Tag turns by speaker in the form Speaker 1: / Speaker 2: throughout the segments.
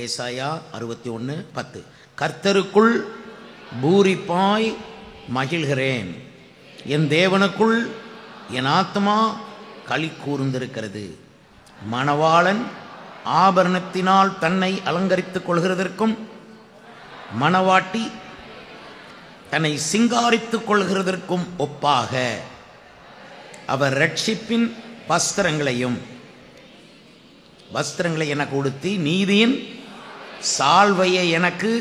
Speaker 1: ஏசாயா 61:10. கர்த்தருக்குள் பூரிப்பாய் மகிழ்கிறேன், என் தேவனுக்குள் என் ஆத்மா களி கூர்ந்திருக்கிறது. மணவாளன் ஆபரணத்தினால் தன்னை அலங்கரித்துக் கொள்கிறதற்கும் மணவாட்டி தன்னை சிங்காரித்துக் கொள்கிறதற்கும் ஒப்பாக அவர் ரட்சிப்பின் வஸ்திரங்களை எனக்கு உடுத்தி நீதியின் சால்வையை எனக்கு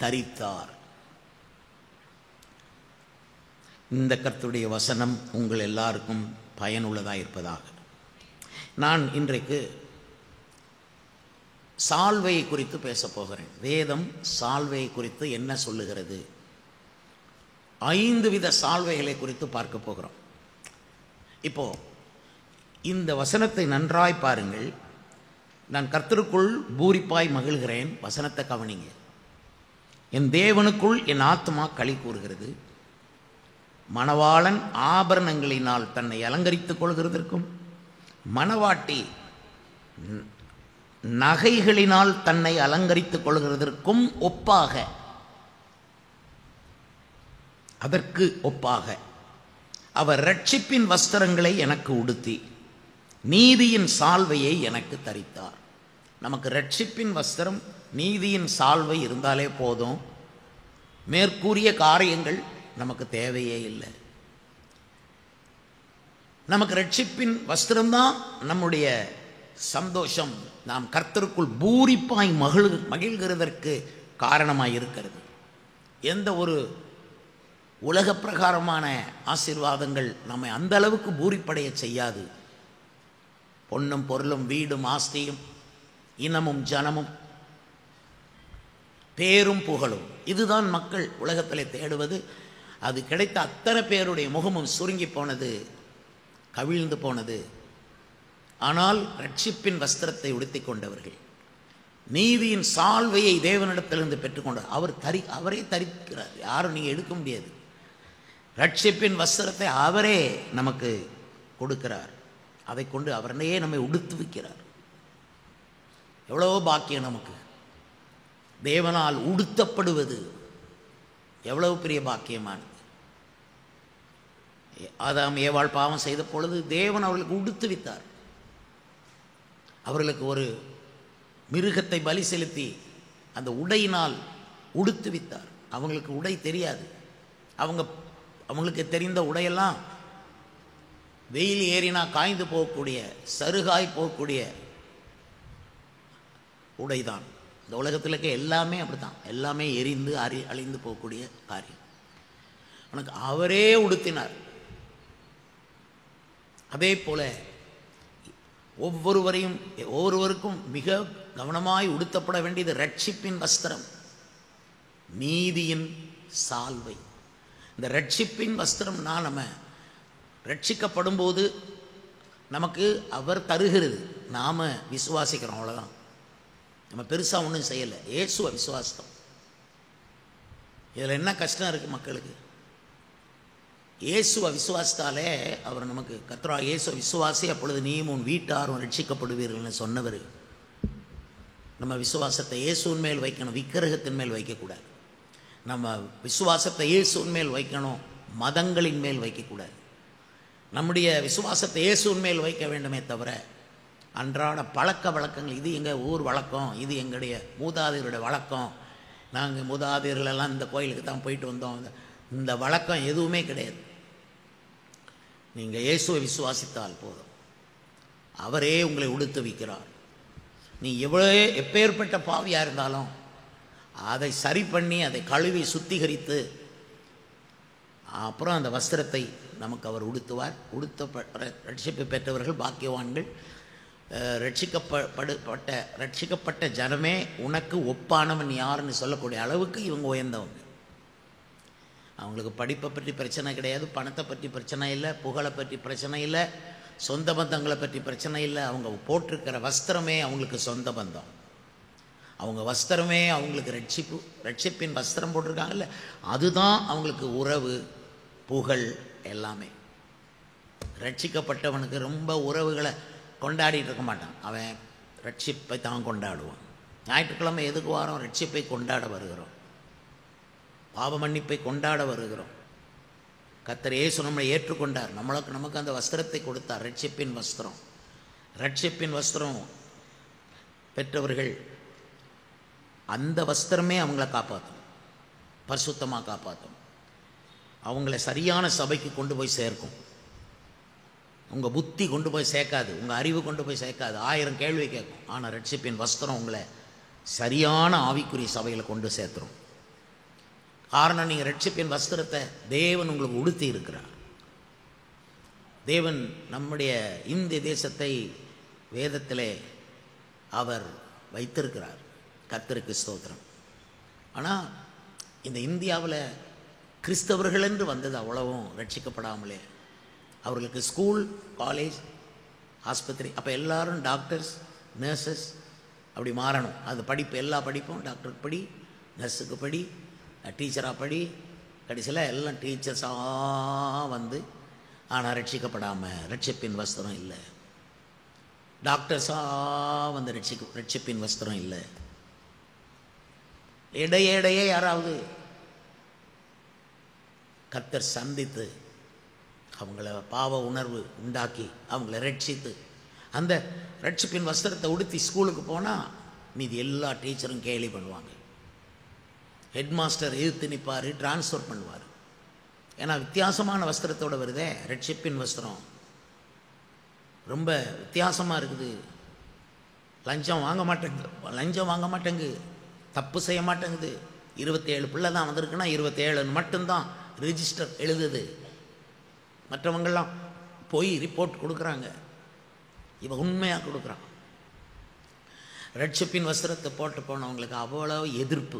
Speaker 1: தரித்தார். இந்த கர்த்தருடைய வசனம் உங்கள் எல்லாருக்கும் பயனுள்ளதாக இருப்பதாக. நான் இன்றைக்கு சால்வையை குறித்து பேசப் போகிறேன். வேதம் சால்வையை குறித்து என்ன சொல்லுகிறது? 5 வித சால்வைகளை குறித்து பார்க்க போகிறோம். இப்போ இந்த வசனத்தை நன்றாய் பாருங்கள். நான் கர்த்தருக்குள் பூரிப்பாய் மகிழ்கிறேன். வசனத்தை கவனிங்க. என் தேவனுக்குள் என் ஆத்மா களி கூறுகிறது. மணவாளன் ஆபரணங்களினால் தன்னை அலங்கரித்துக் கொள்கிறதற்கும் மணவாட்டி நகைகளினால் தன்னை அலங்கரித்துக் கொள்கிறதற்கும் ஒப்பாக, அதற்கு ஒப்பாக அவர் ரட்சிப்பின் வஸ்திரங்களை எனக்கு உடுத்தி நீதியின் சால்வையை எனக்கு தரித்தார். நமக்கு ரட்சிப்பின் வஸ்திரம், நீதியின் சால்வை இருந்தாலே போதும். மேற்கூறிய காரியங்கள் நமக்கு தேவையே இல்லை. நமக்கு ரட்சிப்பின் வஸ்திரம்தான் நம்முடைய சந்தோஷம். நாம் கர்த்தருக்குள் பூரிப்பாய் மகிழ்கிறதற்கு காரணமாய் இருக்கிறது. எந்த ஒரு உலக பிரகாரமான ஆசீர்வாதங்கள் நம்மை அந்த அளவுக்கு பூரிப்படைய செய்யாது. பொன்னும் பொருளும் வீடும் ஆஸ்தியும் இனமும் ஜனமும் பேரும் புகழும், இதுதான் மக்கள் உலகத்திலே தேடுவது. அது கிடைத்த அத்தனை பேருடைய முகமும் சுருங்கி போனது, கவிழ்ந்து போனது. ஆனால் ரட்சிப்பின் வஸ்திரத்தை உடுத்திக் கொண்டவர்கள், நீதியின் சால்வையை தேவனிடத்திலிருந்து பெற்றுக்கொண்டார். அவரே தரிக்கிறார். யாரும் நீங்கள் எடுக்க முடியாது. ரட்சிப்பின் வஸ்திரத்தை அவரே நமக்கு கொடுக்கிறார். அதை கொண்டு அவரையே நம்மை உடுத்துவிக்கிறார். எவ்வளவோ பாக்கியம் நமக்கு. தேவனால் உடுத்தப்படுவது எவ்வளவு பெரிய பாக்கியமானது. ஆதாம் ஏவாள் பாவம் செய்த பொழுது தேவன் அவர்களுக்கு உடுத்துவித்தார். அவர்களுக்கு ஒரு மிருகத்தை பலி செலுத்தி அந்த உடையினால் உடுத்துவித்தார். அவங்களுக்கு உடை தெரியாது. அவங்களுக்கு தெரிந்த உடையெல்லாம் வெயில் ஏறினா காய்ந்து போகக்கூடிய, சருகாய் போகக்கூடிய உடைதான். இந்த உலகத்தில் இருக்க எல்லாமே அப்படித்தான். எல்லாமே எரிந்து அழிந்து போகக்கூடிய காரியம். உனக்கு அவரே உடுத்தினார். அதே போல ஒவ்வொருவருக்கும் மிக கவனமாய் உடுத்தப்பட வேண்டியது ரட்சிப்பின் வஸ்திரம், நீதியின் சால்வை. இந்த ரட்சிப்பின் வஸ்திரம்னா நம்ம ரட்சிக்கப்படும் போது நமக்கு அவர் தருகிறது, நாம் விசுவாசிக்கிறோம், அவ்வளோதான். நம்ம பெருசாக ஒன்றும் செய்யலை, இயேசுவை விசுவாசம். இதில் என்ன கஷ்டம் இருக்குது மக்களுக்கு? இயேசுவை விசுவாசித்தாலே அவர் நமக்கு கர்த்தரா இயேசுவை விசுவாசி, அப்பொழுது நீயும் உன் வீட்டாரும் ரட்சிக்கப்படுவீர்கள்னு சொன்னவர். நம்ம விசுவாசத்தை இயேசுவின் மேல் வைக்கணும், விக்கிரகத்தின் மேல் வைக்கக்கூடாது. நம்ம விசுவாசத்தை இயேசுவின் மேல் வைக்கணும், மதங்களின் மேல் வைக்கக்கூடாது. நம்முடைய விசுவாசத்தை இயேசுவின் மேல் வைக்க வேண்டுமே தவிர அன்றாட பழக்க வழக்கங்கள், இது எங்கள் ஊர் வழக்கம், இது எங்களுடைய மூதாதையருடைய வழக்கம், நாங்கள் மூதாதையர்களெல்லாம் இந்த கோயிலுக்கு தான் போயிட்டு வந்தோம், இந்த வழக்கம் எதுவுமே கிடையாது. நீங்கள் இயேசுவை விசுவாசித்தால் போதும், அவரே உங்களை உடுத்து வைக்கிறார். நீ எப்பேற்பட்ட பாவியாக இருந்தாலும் அதை சரி பண்ணி அதை கழுவி சுத்திகரித்து அப்புறம் அந்த வஸ்திரத்தை நமக்கு அவர் உடுத்துவார். ரட்சிப்பு பெற்றவர்கள் பாக்கியவான்கள். ரட்சிக்கப்பட்ட ஜனமே உனக்கு ஒப்பானவன் யாருன்னு சொல்லக்கூடிய அளவுக்கு இவங்க உயர்ந்தவங்க. அவங்களுக்கு படிப்பை பற்றி பிரச்சனை கிடையாது, பணத்தை பற்றி பிரச்சனை இல்லை, புகழை பற்றி பிரச்சனை இல்லை, சொந்த பந்தங்களை பற்றி பிரச்சனை இல்லை. அவங்க போட்டிருக்கிற வஸ்திரமே அவங்களுக்கு சொந்த பந்தம். அவங்க வஸ்திரமே அவங்களுக்கு ரட்சிப்பின் வஸ்திரம் போட்டிருக்காங்கல்ல, அதுதான் அவங்களுக்கு உறவு, புகழ் எல்லாமே. ரட்சிக்கப்பட்டவனுக்கு ரொம்ப உறவுகளை கொண்டாடிட்டு இருக்க மாட்டான். அவன் ரட்சிப்பை தான் கொண்டாடுவோம். ஞாயிற்றுக்கிழமை எதுக்கு வாரம்? ரட்சிப்பை கொண்டாட வருகிறோம், பாவ மன்னிப்பை கொண்டாட வருகிறோம். கர்த்தர் இயேசு நம்மளை ஏற்றுக்கொண்டார், நமக்கு அந்த வஸ்திரத்தை கொடுத்தார், ரட்சிப்பின் வஸ்திரம். ரட்சிப்பின் வஸ்திரம் பெற்றவர்கள் அந்த வஸ்திரமே அவங்கள காப்பாற்றும், பரிசுத்தமாக காப்பாற்றும், அவங்கள சரியான சபைக்கு கொண்டு போய் சேர்க்கும். உங்கள் புத்தி கொண்டு போய் சேர்க்காது, உங்கள் அறிவு கொண்டு போய் சேர்க்காது, 1000 கேள்வி கேட்கும். ஆனால் ரட்சிப்பின் வஸ்திரம் உங்களை சரியான ஆவிக்குரிய சபையில் கொண்டு சேர்த்துரும். காரணம், நீங்கள் ரட்சிப்பின் வஸ்திரத்தை தேவன் உங்களுக்கு உடுத்தி இருக்கிறார். தேவன் நம்முடைய இந்திய தேசத்தை வேதத்திலே அவர் வைத்திருக்கிறார். கர்த்தருக்கு ஸ்தோத்திரம். ஆனால் இந்த இந்தியாவில் கிறிஸ்தவர்கள் என்று வந்தது அவ்வளவும் ரட்சிக்கப்படாமலே. அவர்களுக்கு ஸ்கூல், காலேஜ், ஆஸ்பத்திரி, அப்போ எல்லாரும் டாக்டர்ஸ், நர்சஸ் அப்படி மாறணும். அது படிப்பு, எல்லா படிப்பும் டாக்டருக்கு படி, நர்ஸுக்கு படி, டீச்சராக படி, கடைசியில் எல்லாம் டீச்சர்ஸாக வந்து ஆனால் ரட்சிக்கப்படாமல், ரட்சிப்பின் வஸ்திரம் இல்லை. டாக்டர்ஸாக வந்து ரட்சிப்பின் வஸ்திரம் இல்லை. இடையே யாராவது கர்த்தர் சந்தித்து அவங்கள பாவ உணர்வு உண்டாக்கி அவங்கள ரட்சித்து அந்த ரட்சிப்பின் வஸ்திரத்தை உடுத்தி ஸ்கூலுக்கு போனால் மீதி எல்லா டீச்சரும் கேலி பண்ணுவாங்க. ஹெட் மாஸ்டர் எதிர்த்து நிற்பார், டிரான்ஸ்ஃபர் பண்ணுவார். ஏன்னா வித்தியாசமான வஸ்திரத்தோடு வருதே, ரட்சிப்பின் வஸ்திரம் ரொம்ப வித்தியாசமாக இருக்குது. லஞ்சம் வாங்க மாட்டேங்கு, தப்பு செய்ய மாட்டேங்குது. 27 பிள்ளை தான் வந்திருக்குன்னா 27 மட்டும்தான் ரிஜிஸ்டர் எழுதுது. மற்றவங்கெல்லாம் போய் ரிப்போர்ட் கொடுக்குறாங்க, இவன் உண்மையாக கொடுக்குறான். ரட்சிப்பின் வஸ்திரத்தை போட்டு போனவங்களுக்கு அவ்வளோ எதிர்ப்பு.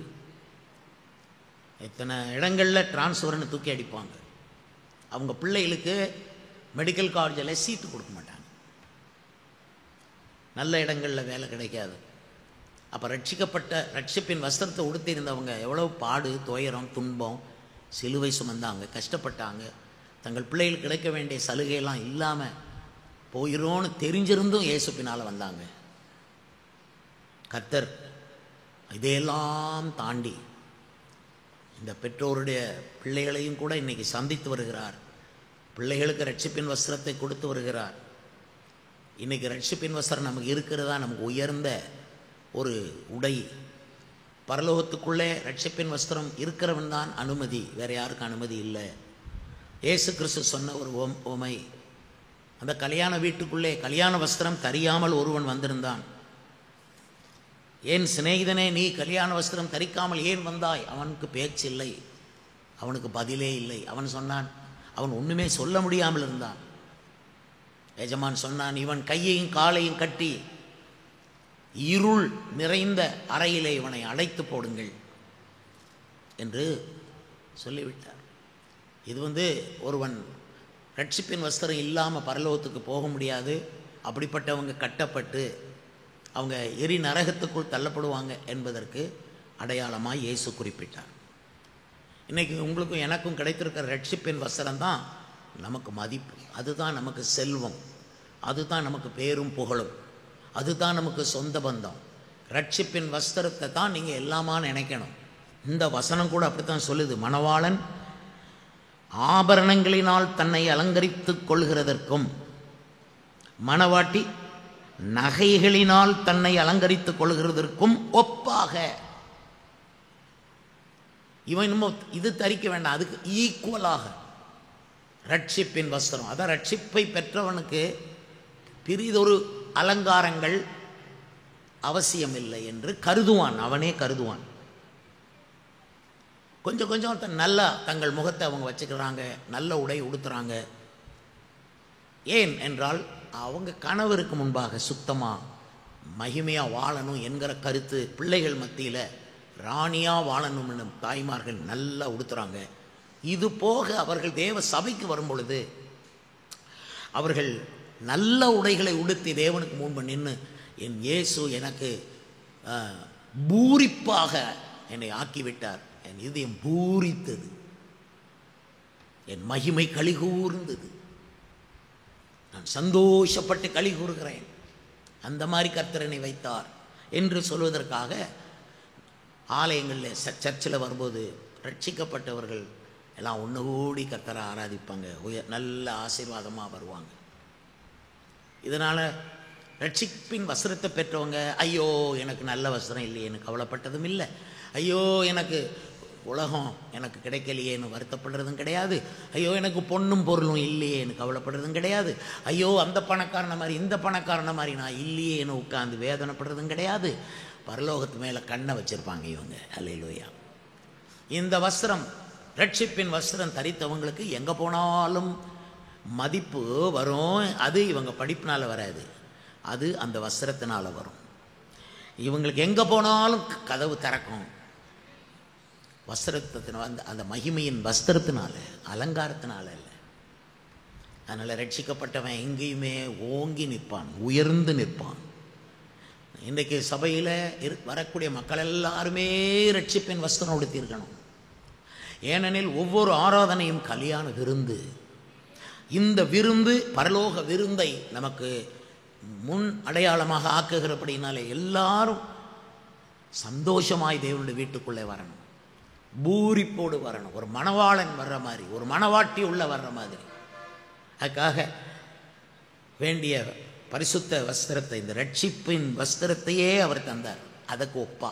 Speaker 1: இத்தனை இடங்களில் டிரான்ஸ்ஃபர்னு தூக்கி அடிப்பாங்க. அவங்க பிள்ளைகளுக்கு மெடிக்கல் காலேஜில் சீட்டு கொடுக்க மாட்டாங்க, நல்ல இடங்களில் வேலை கிடைக்காது. அப்போ ரட்சிப்பின் வஸ்திரத்தை உடுத்தியிருந்தவங்க எவ்வளோ பாடு, துயரம், துன்பம், சிலுவை சுமந்தாங்க, கஷ்டப்பட்டாங்க. தங்கள் பிள்ளைகளுக்கு கிடைக்க வேண்டிய சலுகையெல்லாம் இல்லாமல் போயிரோன்னு தெரிஞ்சிருந்தும் இயேசு பின்னால் வந்தாங்க. கர்த்தர் இதையெல்லாம் தாண்டி இந்த பெற்றோருடைய பிள்ளைகளையும் கூட இன்றைக்கி சந்தித்து வருகிறார். பிள்ளைகளுக்கு ரட்சிப்பின் வஸ்திரத்தை கொடுத்து வருகிறார். இன்றைக்கி ரட்சிப்பின் வஸ்திரம் நமக்கு இருக்கிறதா நமக்கு உயர்ந்த ஒரு உடை. பரலோகத்துக்குள்ளே ரட்சிப்பின் வஸ்திரம் இருக்கிறவன் தான் அனுமதி, வேறு யாருக்கும் அனுமதி இல்லை. இயேசு கிறிஸ்து சொன்ன ஒரு உவமை, அந்த கல்யாண வீட்டுக்குள்ளே கல்யாண வஸ்திரம் தரியாமல் ஒருவன் வந்திருந்தான். ஏன் சிநேகிதனே, நீ கல்யாண வஸ்திரம் தரிக்காமல் ஏன் வந்தாய்? அவனுக்கு பேச்சு இல்லை, அவனுக்கு பதிலே இல்லை. அவன் சொன்னான், அவன் ஒன்றுமே சொல்ல முடியாமல் இருந்தான். எஜமான் சொன்னான், இவன் கையையும் காலையும் கட்டி இருள் நிறைந்த அறையிலே இவனை அடைத்து போடுங்கள் என்று சொல்லிவிட்டார். இது ஒருவன் ரட்சிப்பின் வஸ்திரம் இல்லாமல் பரலோகத்துக்கு போக முடியாது. அப்படிப்பட்டவங்க கட்டப்பட்டு அவங்க எரி நரகத்துக்குள் தள்ளப்படுவாங்க என்பதற்கு அடையாளமாக இயேசு குறிப்பிட்டார். இன்றைக்கி உங்களுக்கும் எனக்கும் கிடைத்திருக்கிற ரட்சிப்பின் வஸ்திரம் தான் நமக்கு மதிப்பு, அதுதான் நமக்கு செல்வம், அதுதான் நமக்கு பேரும் புகழும், அதுதான் நமக்கு சொந்த பந்தம். ரட்சிப்பின் வஸ்திரத்தை தான் நீங்கள் எல்லாமா நினைக்கணும். இந்த வசனம் கூட அப்படித்தான் சொல்லுது. மணவாளன் ஆபரணங்களினால் தன்னை அலங்கரித்து கொள்கிறதற்கும் மணவாட்டி நகைகளினால் தன்னை அலங்கரித்துக் கொள்கிறதற்கும் ஒப்பாக. இவன் இன்னும் இது தரிக்க வேண்டாம், அதுக்கு ஈக்குவலாக ரட்சிப்பின் வஸ்திரம். அதான் ரட்சிப்பை பெற்றவனுக்கு பிரிதொரு அலங்காரங்கள் அவசியமில்லை என்று கருதுவான், அவனே கருதுவான். கொஞ்சம் நல்லா தங்கள் முகத்தை அவங்க வச்சுக்கிறாங்க, நல்ல உடை உடுத்துறாங்க. ஏன் என்றால் அவங்க கணவருக்கு முன்பாக சுத்தமாக மகிமையாக வாழணும் என்கிற கருத்து பிள்ளைகள் மத்தியில் ராணியாக வாழணும்னு தாய்மார்கள் நல்லா உடுத்துறாங்க. இது போக அவர்கள் தேவ சபைக்கு வரும் பொழுது அவர்கள் நல்ல உடைகளை உடுத்தி தேவனுக்கு முன்பு நின்று, என் இயேசு எனக்கு பூரிப்பாக என்னை ஆக்கிவிட்டார், என் இதயம் பூரித்தது, என் மகிமை களி கூர்ந்தது, நான் சந்தோஷப்பட்டு களி கூறுகிறேன், அந்த மாதிரி கர்த்தரனை வைத்தார் என்று சொல்வதற்காக ஆலயங்களில் சர்ச்சில் வரும்போது ரட்சிக்கப்பட்டவர்கள் எல்லாம் ஒன்று கூடி கர்த்தரை ஆராதிப்பாங்க, நல்ல ஆசீர்வாதமாக வருவாங்க. இதனால் ரட்சிப்பின் வஸ்திரத்தை பெற்றவங்க ஐயோ எனக்கு நல்ல வஸ்திரம் இல்லையேன்னு கவலைப்பட்டதும் இல்லை, ஐயோ எனக்கு உலகம் எனக்கு கிடைக்கலையேன்னு வருத்தப்படுறதும் கிடையாது, ஐயோ எனக்கு பொண்ணும் பொருளும் இல்லையேன்னு கவலைப்படுறதும் கிடையாது, ஐயோ அந்த பணக்காரன மாதிரி இந்த பணக்காரன மாதிரி நான் இல்லையேன்னு உட்காந்து வேதனைப்படுறதும் கிடையாது. பரலோகத்து மேலே கண்ணை வச்சுருப்பாங்க இவங்க. அல்லேலூயா. இந்த வஸ்திரம், ரட்சிப்பின் வஸ்திரம் தரித்தவங்களுக்கு எங்கே போனாலும் மதிப்பு வரும். அது இவங்க படிப்பினால் வராது, அது அந்த வஸ்திரத்தினால் வரும். இவங்களுக்கு எங்கே போனாலும் கதவு திறக்கும். வஸ்திரத்தின அந்த மகிமையின் வஸ்திரத்தினால, அலங்காரத்தினால இல்லை. அதனால் ரட்சிக்கப்பட்டவன் எங்கேயுமே ஓங்கி நிற்பான், உயர்ந்து நிற்பான். இன்றைக்கு சபையில் வரக்கூடிய மக்கள் எல்லாருமே ரட்சிப்பின் வஸ்திரம் உடுத்தியிருக்கணும். ஏனெனில் ஒவ்வொரு ஆராதனையும் கல்யாண விருந்து. இந்த விருந்து பரலோக விருந்தை நமக்கு முன் அடையாளமாக ஆக்குகிறபடினாலே எல்லாரும் சந்தோஷமாய் தேவனுடைய வீட்டுக்குள்ளே வரணும், பூரிப்போடு வரணும், ஒரு மணவாளன் வர்ற மாதிரி, ஒரு மணவாட்டி உள்ள வர்ற மாதிரி. அதுக்காக வேண்டிய பரிசுத்த வஸ்திரத்தை, இந்த ரட்சிப்பின் வஸ்திரத்தையே அவர் தந்தார். அதுக்கு ஒப்பா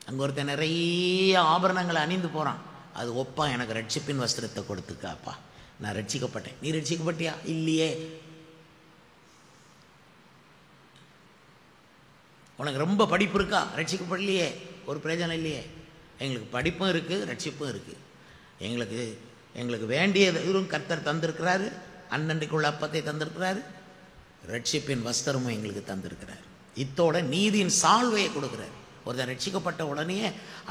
Speaker 1: அங்கே ஒருத்தன் நிறைய ஆபரணங்களை அணிந்து போகிறான், அது ஒப்பா எனக்கு ரட்சிப்பின் வஸ்திரத்தை கொடுத்துக்காப்பா, நான் ரட்சிக்கப்பட்டேன். நீ ரட்சிக்கப்பட்டியா? இல்லையே. உனக்கு ரொம்ப படிப்பு இருக்கா? ரட்சிக்கப்படலையே, ஒரு பிரயோஜனம் இல்லையே. எங்களுக்கு படிப்பும் இருக்குது, ரட்சிப்பும் இருக்குது. எங்களுக்கு வேண்டியதும் கர்த்தர் தந்திருக்கிறாரு, அன்னன்றைக்குள்ள அப்பத்தை தந்திருக்கிறாரு, ரட்சிப்பின் வஸ்திரமும் எங்களுக்கு தந்திருக்கிறார். இத்தோட நீதியின் சால்வையை கொடுக்குறார். ஒருத்தன் ரட்சிக்கப்பட்ட உடனே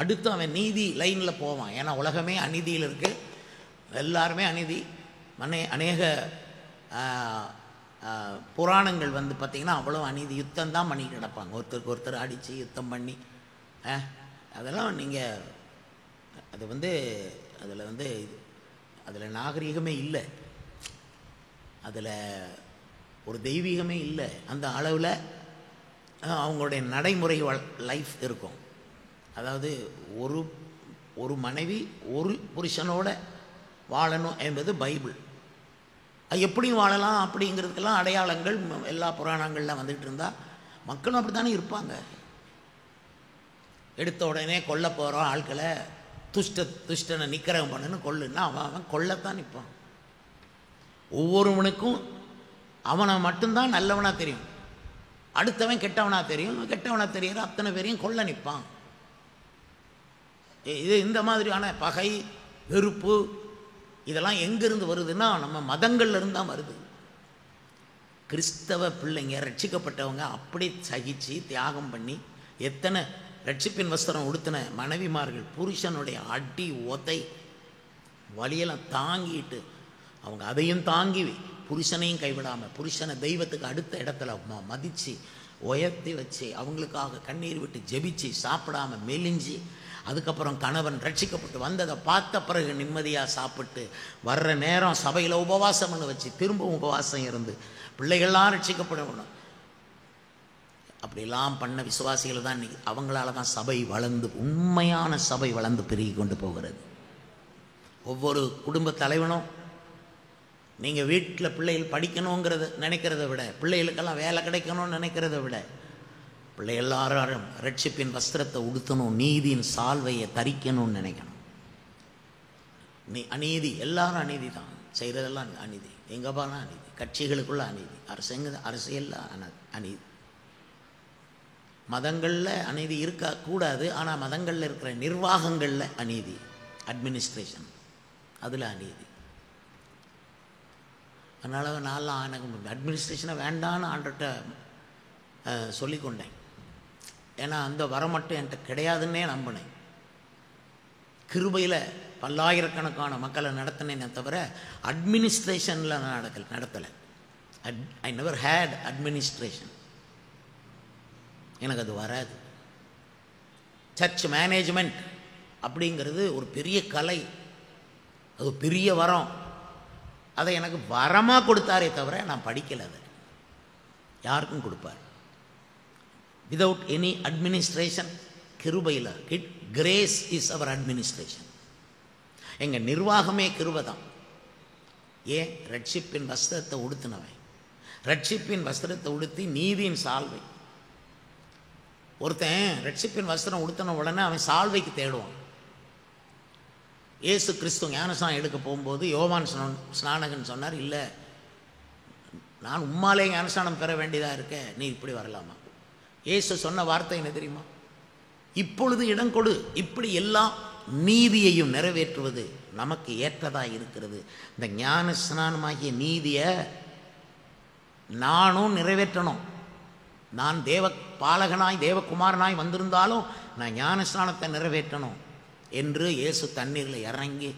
Speaker 1: அடுத்து அவன் நீதி லைனில் போவான். ஏன்னா உலகமே அநீதியில் இருக்குது, எல்லாருமே அநீதி. அநேக புராணங்கள் பார்த்திங்கன்னா அவ்வளோ அநீதி, யுத்தம் தான் பண்ணி கிடப்பாங்க, ஒருத்தருக்கு ஒருத்தர் அடித்து யுத்தம் பண்ணி. அதெல்லாம் நீங்கள் அதில் நாகரீகமே இல்லை, அதில் ஒரு தெய்வீகமே இல்லை. அந்த அளவில் அவங்களுடைய நடைமுறை லைஃப் இருக்கும். அதாவது ஒரு மனைவி ஒரு புருஷனோட வாழணும் என்பது பைபிள். அது எப்படியும் வாழலாம் அப்படிங்கிறதுக்கெல்லாம் அடையாளங்கள் எல்லா புராணங்களில் வந்துட்டு இருந்தால் மக்களும் அப்படி தானே இருப்பாங்க. எடுத்த உடனே கொல்ல போகிறோம் ஆட்களை, துஷ்டனை நிற்கிறவன் பண்ணுன்னு கொல்லுன்னா அவன் கொல்லத்தான் நிற்பான். ஒவ்வொருவனுக்கும் அவனை மட்டும்தான் நல்லவனாக தெரியும், அடுத்தவன் கெட்டவனாக தெரியும். கெட்டவனாக தெரிகிற அத்தனை பேரையும் கொல்ல நிற்பான். இது இந்த மாதிரியான பகை, வெறுப்பு இதெல்லாம் எங்கேருந்து வருதுன்னா நம்ம மதங்கள்லேருந்து தான் வருது. கிறிஸ்தவ பிள்ளைங்க ரட்சிக்கப்பட்டவங்க அப்படி சகிச்சு தியாகம் பண்ணி, எத்தனை ரட்சிப்பின் வஸ்திரம் உடுத்தின மனைவிமார்கள் புருஷனுடைய அடி உதை வழியெல்லாம் தாங்கிட்டு அவங்க அதையும் தாங்கி புருஷனையும் கைவிடாமல் புருஷனை தெய்வத்துக்கு அடுத்த இடத்துல மதித்து உயர்த்தி வச்சு அவங்களுக்காக கண்ணீர் விட்டு ஜெபிச்சு சாப்பிடாமல் மெலிஞ்சி, அதுக்கப்புறம் கணவன் ரட்சிக்கப்பட்டு வந்ததை பார்த்த பிறகு நிம்மதியாக சாப்பிட்டு வர்ற நேரம் சபையில் உபவாசம் பண்ண வச்சு திரும்ப உபவாசம் இருந்து பிள்ளைகள்லாம் ரட்சிக்கப்படணும். அப்படிலாம் பண்ண விசுவாசிகள் தான் இன்றைக்கி, அவங்களால தான் சபை வளர்ந்து, உண்மையான சபை வளர்ந்து பெருகி கொண்டு போகிறது. ஒவ்வொரு குடும்ப தலைவனும் நீங்கள் வீட்டில் பிள்ளைகள் படிக்கணுங்கிறத நினைக்கிறத விட, பிள்ளைகளுக்கெல்லாம் வேலை கிடைக்கணும்னு நினைக்கிறத விட, பிள்ளை எல்லாரும் ரட்சிப்பின் வஸ்திரத்தை உடுத்தணும், நீதியின் சால்வையை தரிக்கணும்னு நினைக்கணும். அநீதி எல்லாரும் அநீதி தான் செய்கிறதெல்லாம் அநீதி, எங்கே போனால் அநீதி, கட்சிகளுக்குள்ள அநீதி, அரசியலில் அநீதி, மதங்களில் அநீதி இருக்கக்கூடாது. ஆனால் மதங்களில் இருக்கிற நிர்வாகங்களில் அநீதி, அட்மினிஸ்ட்ரேஷன் அதில் அநீதி. அதனால் நான்லாம் எனக்கு அட்மினிஸ்ட்ரேஷனை வேண்டான்னு ஆண்டுகிட்ட சொல்லிக்கொண்டேன். ஏன்னா அந்த வரம் மட்டும் என்கிட்ட கிடையாதுன்னே நம்பினேன். கிருபையில் பல்லாயிரக்கணக்கான மக்களை நடத்தினேனே தவிர அட்மினிஸ்ட்ரேஷனில் நான் நடத்தலை. ஐ நெவர் ஹேட் அட்மினிஸ்ட்ரேஷன், எனக்கு அது வராது. சர்ச் மேனேஜ்மெண்ட் அப்படிங்கிறது ஒரு பெரிய கலை, அது பெரிய வரம். அதை எனக்கு வரமாக கொடுத்தாரே தவிர நான் படிக்கலை. அதை யாருக்கும் கொடுப்பார். Without any administration. கிருபையில் கிரேஸ் இஸ் அவர் அட்மினிஸ்ட்ரேஷன். எங்கள் நிர்வாகமே கிருபை தான். ஏன்? ரட்சிப்பின் வஸ்திரத்தை உடுத்தினவன், ரட்சிப்பின் வஸ்திரத்தை உடுத்தி நீதியின் சால்வை. ஒருத்தன் ரட்சிப்பின் வஸ்திரம் உடுத்தின உடனே அவன் சால்வைக்கு தேடுவான். இயேசு கிறிஸ்து ஞானஸ்நானம் எடுக்க போகும்போது யோவான் ஸ்நானகன் சொன்னார், இல்லை நான் உம்மாலே ஞானஸ்நானம் பெற வேண்டியதாக இருக்க, நீ இப்படி வரலாமா? இயேசு சொன்ன வார்த்தை என்ன தெரியுமா? இப்பொழுது இடம் கொடு. இப்படி எல்லாம் நீதியையும் நிறைவேற்றுவது நமக்கு ஏற்றதாக இருக்கிறது. இந்த ஞான ஸ்நானமாகிய நீதியை நானும் நிறைவேற்றணும். நான் தேவ பாலகனாய் தேவகுமாரனாய் வந்திருந்தாலும் நான் ஞானஸ்நானத்தை நிறைவேற்றணும் என்று இயேசு தண்ணீரில் இறங்கி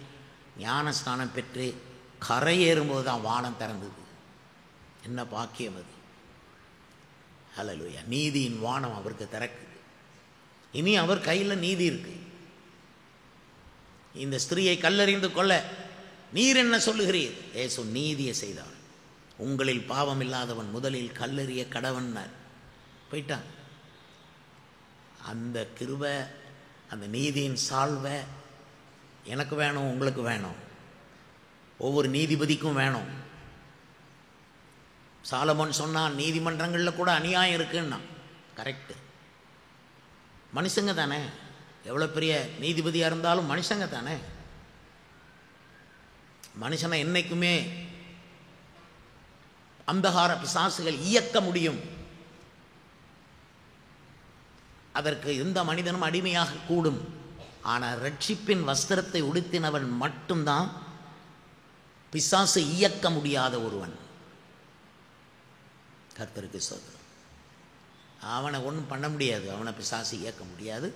Speaker 1: ஞானஸ்நானம் பெற்று கரையேறும்போது தான் வானம் திறந்தது. என்ன பாக்கியம் அது! ஹல்லேலூயா! நீதியின் வானம் அவருக்கு திறக்குது. இனி அவர் கையில் நீதி இருக்கு. இந்த ஸ்திரீயை கல்லறிந்து கொள்ள நீர் என்ன சொல்லுகிறீர்? இயேசு நீதியை செய்தார். உங்களில் பாவம் இல்லாதவன் முதலில் கல்லறிய கடவன்னார். போயிட்டான். அந்த கிருபை, அந்த நீதியின் சால்வை எனக்கு வேணும், உங்களுக்கு வேணும், ஒவ்வொரு நீதிபதிக்கும் வேணும். சாலமோன் சொன்னான், நீதிமன்றங்களில் கூட அநியாயம் இருக்குன்னா. கரெக்டு. மனுஷங்க தானே, எவ்வளோ பெரிய நீதிபதியாக இருந்தாலும் மனுஷங்க தானே. மனுஷனை என்னைக்குமே அந்தகார பிசாசுகள் இயக்க முடியும். அதற்கு எந்த மனிதனும் அடிமையாக கூடும். ஆனால் ரட்சிப்பின் வஸ்திரத்தை உடுத்தினவன் மட்டும்தான் பிசாசு இயக்க முடியாத ஒருவன். கர்த்தருக்கு ஸ்தோத்திரம். அவனை ஒன்றும் பண்ண முடியாது, அவனை பிசாசு இயக்க முடியாது.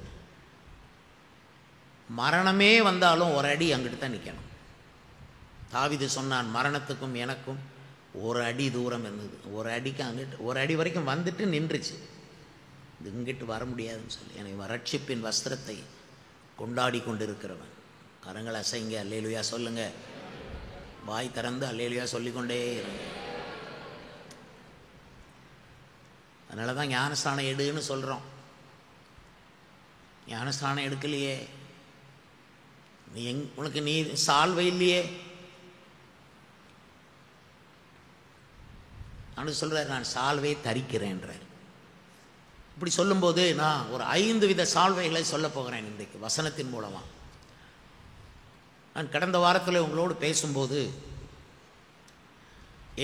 Speaker 1: மரணமே வந்தாலும் ஒரு அடி அங்கிட்டு தான் நிற்கணும். தாவீது சொன்னான், மரணத்துக்கும் எனக்கும் ஒரு அடி தூரம் இருந்தது. ஒரு அடிக்கு அங்கிட்டு, ஒரு அடி வரைக்கும் வந்துட்டு நின்றுச்சு. இது இங்கிட்டு வர முடியாதுன்னு சொல்லி. எனக்கு ரட்சிப்பின் வஸ்திரத்தை கொண்டாடி கொண்டிருக்கிறவன். கரங்களை அசைங்க, அல்லேலூயா சொல்லுங்க. வாய் திறந்து அல்லேலூயா சொல்லிக்கொண்டே இருங்க. அதனால தான் ஞானஸ்நானம் எடுன்னு சொல்கிறோம். ஞானஸ்நானம் எடுக்கலையே, நீ உனக்கு நீ சால்வை இல்லையே. நான் சொல்கிறார், நான் சால்வையை தரிக்கிறேன்றார். இப்படி சொல்லும்போது நான் ஒரு 5 வித சால்வைகளை சொல்ல போகிறேன் இன்றைக்கு வசனத்தின் மூலமாக. நான் கடந்த வாரத்தில் உங்களோடு பேசும்போது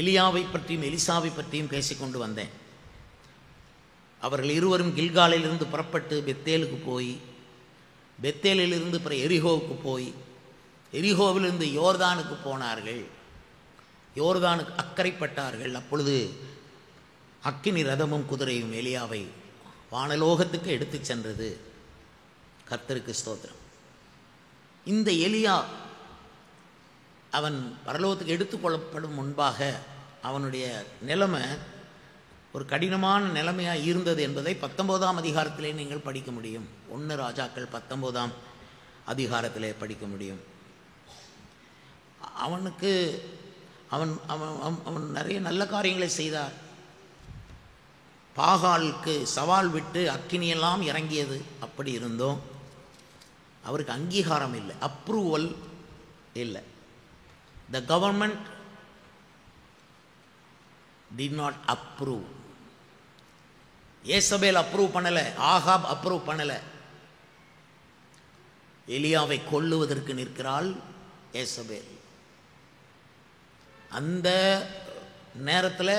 Speaker 1: எலியாவை பற்றியும் எலிசாவை பற்றியும் பேசிக்கொண்டு வந்தேன். அவர்கள் இருவரும் கில்காலிலிருந்து புறப்பட்டு பெத்தேலுக்கு போய், பெத்தேலிலிருந்து அப்புறம் எரிகோவுக்கு போய், எரிகோவிலிருந்து யோர்தானுக்கு போனார்கள். யோர்தானுக்கு அக்கறைப்பட்டார்கள். அப்பொழுது அக்கினி ரதமும் குதிரையும் எலியாவை வானலோகத்துக்கு எடுத்து சென்றது. கர்த்தருக்கு ஸ்தோத்திரம். இந்த எலியா அவன் பரலோகத்துக்கு எடுத்துக்கொள்ளப்படும் முன்பாக அவனுடைய நிலைமை ஒரு கடினமான நிலைமையாக இருந்தது என்பதை 19ஆம் அதிகாரத்திலே நீங்கள் படிக்க முடியும். 1 ராஜாக்கள் 19ஆம் அதிகாரத்திலே படிக்க முடியும். அவனுக்கு அவன் அவன் அவன் நிறைய நல்ல காரியங்களை செய்தார். பாகாலுக்கு சவால் விட்டு அக்கினியெல்லாம் இறங்கியது. அப்படி இருந்தோம் அவருக்கு அங்கீகாரம் இல்லை, அப்ரூவல் இல்லை. The government did not approve. Jezebel approve பண்ணலை, ஆகாப் அப்ரூவ் பண்ணலை. எலியாவை கொல்லுவதற்கு நிற்கிறாள் ஏசபேல். அந்த நேரத்தில்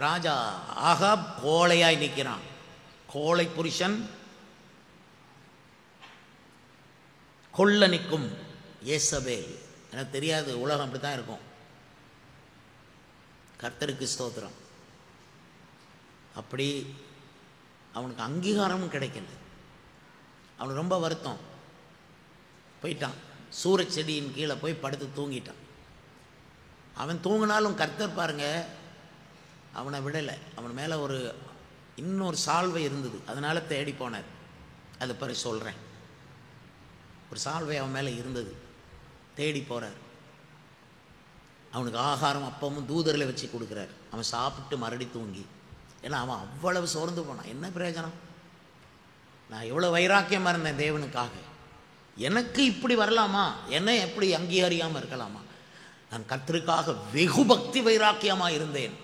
Speaker 1: ராஜா ஆகாப் கோழையாய் நிற்கிறான். கோழை புருஷன் கொல்ல நிற்கும் ஏசபேல். எனக்கு தெரியாது, உலகம் அப்படி தான் இருக்கும். கர்த்தருக்கு ஸ்தோத்திரம். அப்படி அவனுக்கு அங்கீகாரமும் கிடைக்கல. அவனுக்கு ரொம்ப வருத்தம். போயிட்டான், சூரச் செடியின் கீழே போய் படுத்து தூங்கிட்டான். அவன் தூங்கினாலும் கர்த்தர் பாருங்க அவனை விடலை. அவன் மேலே ஒரு இன்னொரு சால்வை இருந்தது, அதனால தேடி போனார். அதை பற்றி சொல்கிறேன். ஒரு சால்வை அவன் மேலே இருந்தது, தேடி போகிறார். அவனுக்கு ஆகாரம் அப்பமும் தூதரில் வச்சு கொடுக்குறார். அவன் சாப்பிட்டு மறுபடி தூங்கி ஏன்னா அவன் அவ்வளவு சோர்ந்து போனான். என்ன பிரயோஜனம்? நான் எவ்வளோ வைராக்கியமாக இருந்தேன் தேவனுக்காக, எனக்கு இப்படி வரலாமா? என்னை எப்படி அங்கீகரியாமல் இருக்கலாமா? நான் கர்த்தருக்காக வெகு பக்தி வைராக்கியமாக இருந்தேன்.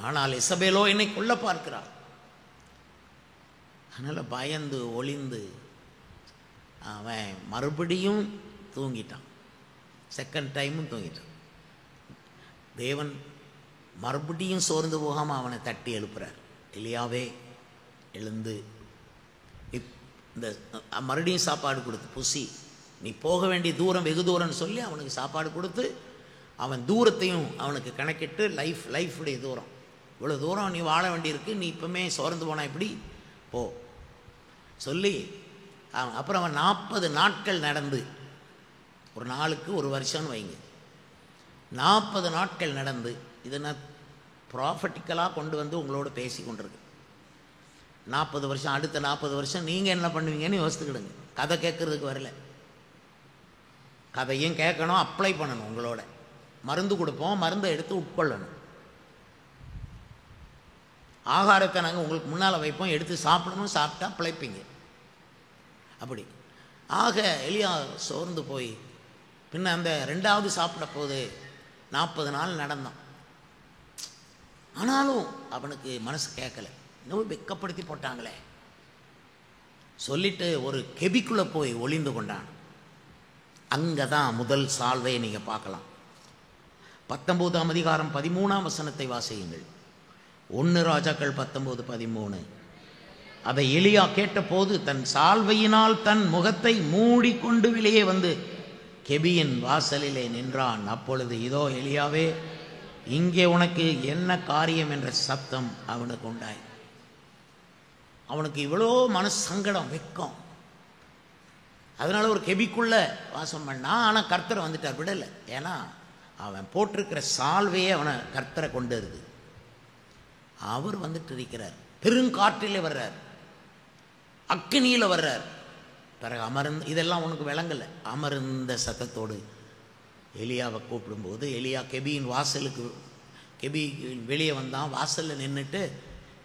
Speaker 1: ஆனால் இசபேலோ என்னை கொல்ல பார்க்கிறார். அதனால் பயந்து ஒளிந்து அவன் மறுபடியும் தூங்கிட்டான். செகண்ட் டைமும் தூங்கிட்டான். தேவன் மறுபடியும் சோர்ந்து போகாமல் அவனை தட்டி எழுப்புறார். எலியாவே எழுந்து இந்த மறுபடியும் சாப்பாடு கொடுத்து புசி, நீ போக வேண்டிய தூரம் வெகு தூரம்னு சொல்லி அவனுக்கு சாப்பாடு கொடுத்து அவன் தூரத்தையும் அவனுக்கு கணக்கிட்டு லைஃபுடைய தூரம், இவ்வளோ தூரம் நீ வாழ வேண்டியிருக்கு, நீ இப்போமே சோர்ந்து போனா இப்படி போ சொல்லி அப்புறம் அவன் 40 நாட்கள் நடந்து, ஒரு நாளுக்கு ஒரு வருஷம்னு வைங்க, 40 நாட்கள் நடந்து, இதை நான் ப்ராஃபட்டிக்கலாக கொண்டு வந்து உங்களோட பேசி கொண்டிருக்கு. 40 வருஷம், அடுத்த 40 வருஷம் நீங்கள் என்ன பண்ணுவீங்கன்னு யோசித்துக்கிடுங்க. கதை கேட்குறதுக்கு வரல, கதையும் கேட்கணும், அப்ளை பண்ணணும். உங்களோட மருந்து கொடுப்போம், மருந்தை எடுத்து உட்கொள்ளணும். ஆகாரத்தை நாங்கள் உங்களுக்கு முன்னால் வைப்போம், எடுத்து சாப்பிடணும், சாப்பிட்டா பிழைப்பீங்க. அப்படி ஆக எலியா சோர்ந்து போய் பின்ன அந்த 2வது சாப்பிட போது 40 நாள் நடந்தான். ஆனாலும் அவனுக்கு மனசு கேட்கல. இன்னும் வெக்கப்படுத்தி போட்டாங்களே சொல்லிட்டு ஒரு கெபிக்குள்ளே போய் ஒளிந்து கொண்டான். அங்கே தான் முதல் சால்வையை நீங்கள் பார்க்கலாம். 19ஆம் அதிகாரம் 13ஆம் வசனத்தை வாசியுங்கள். 1 ராஜாக்கள் 19:13. அதை எலியா கேட்டபோது தன் சால்வையினால் தன் முகத்தை மூடிக்கொண்டு வெளியே வந்து கெபியின் வாசலிலே நின்றான். அப்பொழுது இதோ எலியாவே, இங்கே உனக்கு என்ன காரியம் என்ற சத்தம் அவனுக்கு உண்டாய். அவனுக்கு இவ்வளோ மனசு சங்கடம், வெக்கம். அதனால ஒரு கெபிக்குள்ள வாசம் பண்ணான். ஆனால் கர்த்தரை வந்துட்டார், விடலை. ஏன்னா அவன் போட்டிருக்கிற சால்வையே அவனை கர்த்தரை கொண்டு வருது. அவர் வந்துட்டு இருக்கிறார், பெருங்காற்றிலே வர்றார், அக்கினியில் வர்றார். பிறகு அமர்ந்து, இதெல்லாம் உனக்கு விளங்கலை. அமர்ந்த சத்தத்தோடு எலியாவை கூப்பிடும்போது எலியா கெபியின் வாசலுக்கு, கெபி வெளியே வந்தான். வாசலில் நின்றுட்டு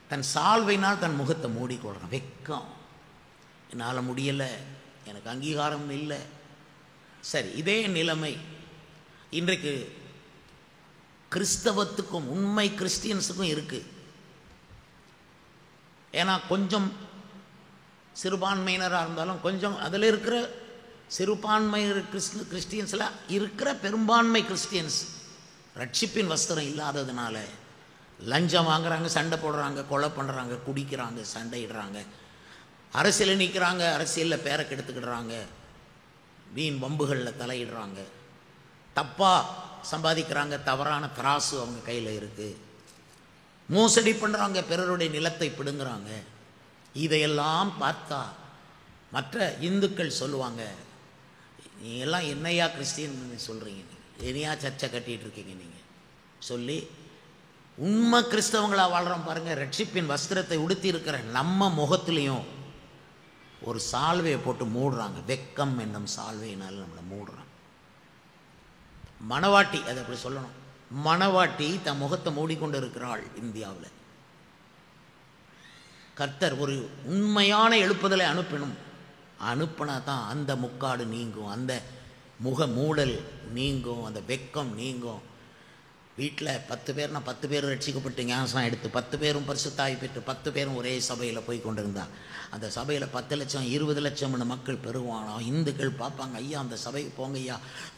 Speaker 1: தன் சால்வையினால் தன் முகத்தை மூடிக்கொள்கிறான். வெக்கம், என்னால் முடியலை, எனக்கு அங்கீகாரம் இல்லை. சரி, இதே நிலைமை இன்றைக்கு கிறிஸ்தவத்துக்கும் உண்மை கிறிஸ்டியன்ஸுக்கும் இருக்குது. ஏன்னா கொஞ்சம் சிறுபான்மையினராக இருந்தாலும், கொஞ்சம் அதில் இருக்கிற சிறுபான்மையினர் கிறிஸ்டியன்ஸில் இருக்கிற பெரும்பான்மை கிறிஸ்டியன்ஸ் ரட்சிப்பின் வஸ்திரம் இல்லாததுனால லஞ்சம் வாங்குறாங்க, சண்டை போடுறாங்க, கொலை பண்ணுறாங்க, குடிக்கிறாங்க, சண்டையிடுறாங்க, அரசியலில் நிற்கிறாங்க, அரசியலில் பேரை கெடுத்துக்கிடுறாங்க, வீண் வம்புகளில் தலையிடுறாங்க, தப்பாக சம்பாதிக்கிறாங்க, தவறான திராசு அவங்க கையில் இருக்குது, மோசடி பண்ணுறாங்க, பிறருடைய நிலத்தை பிடுங்குறாங்க. இதையெல்லாம் பார்த்தா மற்ற இந்துக்கள் சொல்லுவாங்க, நீங்கள்லாம் என்னையா கிறிஸ்டியன் சொல்கிறீங்க, நீங்கள் என்னையா சர்ச்சை கட்டிகிட்டு இருக்கீங்க நீங்கள் சொல்லி உண்மை கிறிஸ்தவங்களாக வாழ்கிறோம் பாருங்கள். ரட்சிப்பின் வஸ்திரத்தை உடுத்தி இருக்கிற நம்ம முகத்துலேயும் ஒரு சால்வையை போட்டு மூடுறாங்க. வெக்கம் என்னும் சால்வையினால் நம்மளை மூடுறாங்க. மணவாட்டி, அதை அப்படி சொல்லணும், மணவாட்டி தன் முகத்தை மூடிக்கொண்டு இருக்கிறாள் இந்தியாவில். கர்த்தர் ஒரு உண்மையான எழுப்புதலை அனுப்பினா தான் அந்த முக்காடு நீங்கும், அந்த முக மூடல் நீங்கும், அந்த வெக்கம் நீங்கும். வீட்டில் 10 பேர்னா 10 பேர் ரட்சிக்கப்பட்டு ஞானஸ்நானம் எடுத்து 10 பேரும் பரிசுத்தாவி பெற்று 10 பேரும் ஒரே சபையில் போய் கொண்டிருந்தா அந்த சபையில் 10 லட்சம் 20 லட்சம்னு மக்கள் பெருவானோ. இந்துக்கள் பார்ப்பாங்க, ஐயா அந்த சபைக்கு போங்க ஐயா,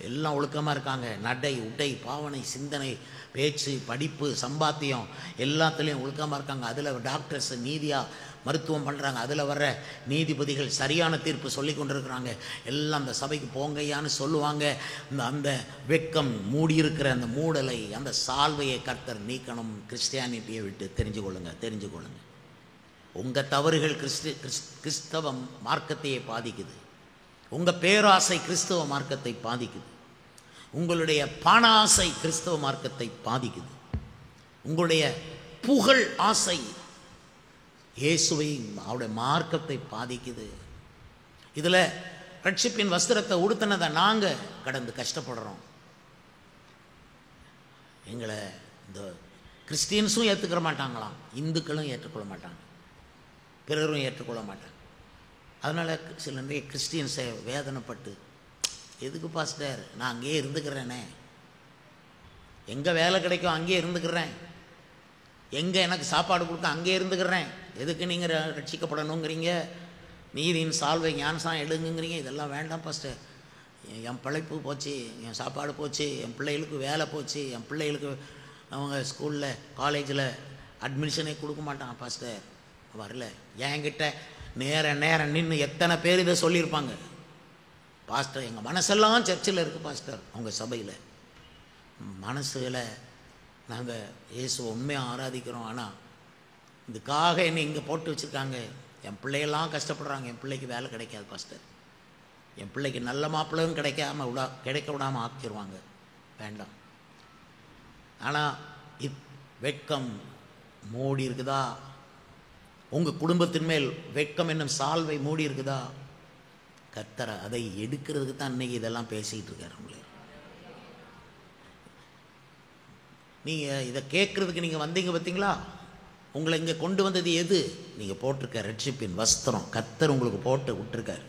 Speaker 1: எல்லாம் ஒழுக்கமாக இருக்காங்க, நடை உடை பாவனை சிந்தனை பேச்சு படிப்பு சம்பாத்தியம் எல்லாத்துலேயும் ஒழுக்கமாக இருக்காங்க, அதில் டாக்டர்ஸ் நீதியாக மருத்துவம் பண்ணுறாங்க, அதில் வர்ற நீதிபதிகள் சரியான தீர்ப்பு சொல்லி கொண்டிருக்கிறாங்க, எல்லாம் அந்த சபைக்கு போங்கையான்னு சொல்லுவாங்க. அந்த வெக்கம் மூடியிருக்கிற அந்த மூடலை, அந்த சால்வையை கர்த்தர் நீக்கணும். கிறிஸ்டியானிட்டியை விட்டு தெரிஞ்சுக்கொள்ளுங்க. உங்கள் தவறுகள் கிறிஸ்தவ மார்க்கத்தையே பாதிக்குது. உங்கள் பேராசை கிறிஸ்தவ மார்க்கத்தை பாதிக்குது. உங்களுடைய பண ஆசை கிறிஸ்தவ மார்க்கத்தை பாதிக்குது. உங்களுடைய புகழ் ஆசை இயேசுவை அவருடைய மார்க்கத்தை பாதிக்குது. இதில் ரட்சிப்பின் வஸ்திரத்தை உடுத்தினதை நாங்கள் கடந்து கஷ்டப்படுறோம். எங்களை இந்த கிறிஸ்டியன்ஸும் ஏற்றுக்கிற மாட்டாங்களாம், இந்துக்களும் ஏற்றுக்கொள்ள மாட்டாங்க, பிறரும் ஏற்றுக்கொள்ள மாட்டாங்க. அதனால் சில நிறைய கிறிஸ்டியன்ஸை வேதனைப்பட்டு, எதுக்கு பாஸ்டர் நான் அங்கேயே இருந்துக்கிறேனே, எங்கே வேலை கிடைக்கும் அங்கேயே இருந்துக்கிறேன், எங்கே எனக்கு சாப்பாடு கொடுக்க அங்கேயே இருந்துக்கிறேன், எதுக்கு நீங்கள் ரட்சிக்கப்படணுங்கிறீங்க, நீதியின் சால்வை ஞானசாம் எடுங்குங்கிறீங்க, இதெல்லாம் வேண்டாம் பாஸ்டர். என் பிழைப்பு போச்சு, என் சாப்பாடு போச்சு, என் பிள்ளைகளுக்கு வேலை போச்சு, என் பிள்ளைகளுக்கு அவங்க ஸ்கூலில் காலேஜில் அட்மிஷனே கொடுக்க மாட்டான் பாஸ்டர், வரல. என்கிட்ட நேரம் நின்று எத்தனை பேர் இதை சொல்லியிருப்பாங்க, பாஸ்டர் எங்கள் மனசெல்லாம் சர்ச்சில் இருக்குது பாஸ்டர், அவங்க சபையில் மனசுகளை நாங்கள் இயேசுவை உண்மையாக ஆராதிக்கிறோம், ஆனால் இதுக்காக என்னை இங்கே போட்டு வச்சுருக்காங்க, என் பிள்ளையெல்லாம் கஷ்டப்படுறாங்க, என் பிள்ளைக்கு வேலை கிடைக்காது பாஸ்டர், என் பிள்ளைக்கு நல்ல மாப்பிள்ளையும் கிடைக்க விடாமல் ஆக்கிடுவாங்க, வேண்டாம். ஆனால் வெட்கம் மூடி இருக்குதா, உங்கள் குடும்பத்தின் மேல் வெட்கம் என்னும் சால்வை மூடி இருக்குதா, கர்த்தர் அதை எடுக்கிறதுக்கு தான் இன்னைக்கு இதெல்லாம் பேசிக்கிட்டு இருக்காரு. உங்களை நீங்கள் இதை கேட்குறதுக்கு நீங்கள் வந்தீங்க பார்த்தீங்களா, உங்களை இங்கே கொண்டு வந்தது எது, நீங்கள் போட்டிருக்க ரட்சிப்பின் வஸ்திரம் கர்த்தர் உங்களுக்கு போட்டு விட்டுருக்காரு.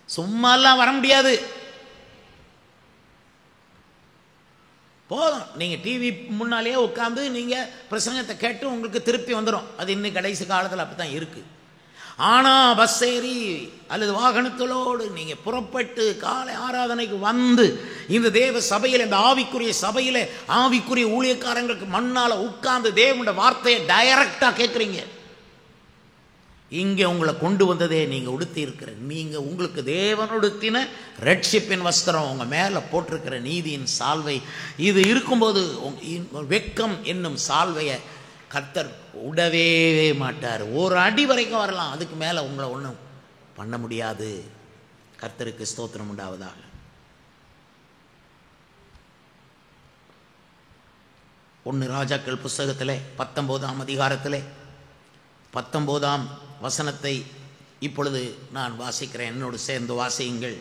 Speaker 1: சும்மாலாம் வர முடியாது. போதும், நீங்கள் டிவி முன்னாலேயே உட்காந்து நீங்கள் பிரசங்கத்தை கேட்டு உங்களுக்கு திருப்பி வந்துடும். அது இன்னும் கடைசி காலத்தில் அப்படி தான் இருக்குது. ஆனால் பஸ் ஏறி அல்லது வாகனத்திலோடு நீங்கள் புறப்பட்டு காலை ஆராதனைக்கு வந்து இந்த தேவ சபையில், இந்த ஆவிக்குரிய சபையில் ஆவிக்குரிய ஊழியக்காரங்களுக்கு மண்ணால் உட்கார்ந்து தேவனுடைய வார்த்தையை டைரக்டாக கேட்குறீங்க. இங்கே உங்களை கொண்டு வந்ததே நீங்கள் உடுத்தி இருக்கிற, நீங்கள் உங்களுக்கு தேவன் உடுத்தின ரட்சிப்பின் வஸ்திரம், உங்கள் மேலே போட்டிருக்கிற நீதியின் சால்வை, இது இருக்கும்போது வெட்கம் என்னும் சால்வையை கர்த்தர் உடவே மாட்டார். ஒரு அடி வரைக்கும் வரலாம், அதுக்கு மேலே உங்களை ஒன்றும் பண்ண முடியாது. கர்த்தருக்கு ஸ்தோத்திரம் உண்டாவதாக. ஒன்று ராஜாக்கள் புஸ்தகத்தில் 19ஆம் அதிகாரத்தில் 19ஆம் வசனத்தை இப்பொழுது நான் வாசிக்கிறேன், என்னோடு சேர்ந்து வாசியுங்கள்.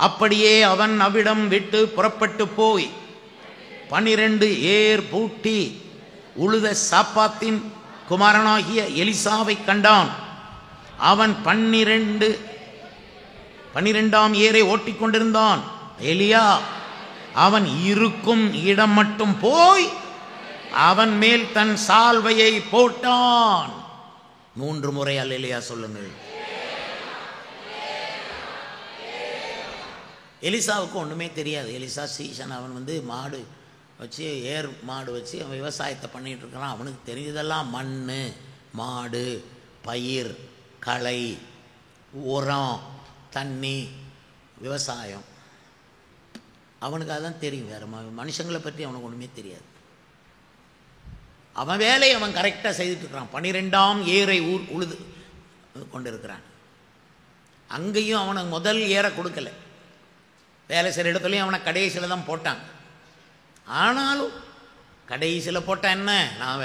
Speaker 1: அப்படியே அவன் அவ்விடம் விட்டு புறப்பட்டு போய் 12 ஏர் பூட்டி உழுத சாப்பாத்தின் குமாரனாகிய எலிசாவை கண்டான். அவன் 12ஆம் ஏரை ஓட்டிக் கொண்டிருந்தான். எலியா அவன் இருக்கும் இடம் மட்டும் போய் அவன் மேல் தன் சால்வையை போட்டான். 3 முறை அல்லேலூயா சொல்லுங்கள். எலிசாவுக்கு ஒன்றுமே தெரியாது. எலிசா சீசன், அவன் மாடு வச்சு ஏர் மாடு வச்சு அவன் விவசாயத்தை பண்ணிகிட்டு இருக்கிறான். அவனுக்கு தெரிஞ்சதெல்லாம் மண், மாடு, பயிர், களை, உரம், தண்ணி, விவசாயம். அவனுக்கு அதான் தெரியும், வேறு மனுஷங்களை பற்றி அவனுக்கு ஒன்றுமே தெரியாது. அவன் வேலையை அவன் கரெக்டாக செய்துட்டுருக்கிறான். 12ஆம் ஏரை உழுது கொண்டு இருக்கிறான். அங்கேயும் அவனுக்கு முதல் ஏரை கொடுக்கல, வேலை செய்கிற இடத்துலையும் அவனை கடைசியில் தான் போட்டாங்க. ஆனாலும் கடைசியில் போட்டான் என்ன, நான்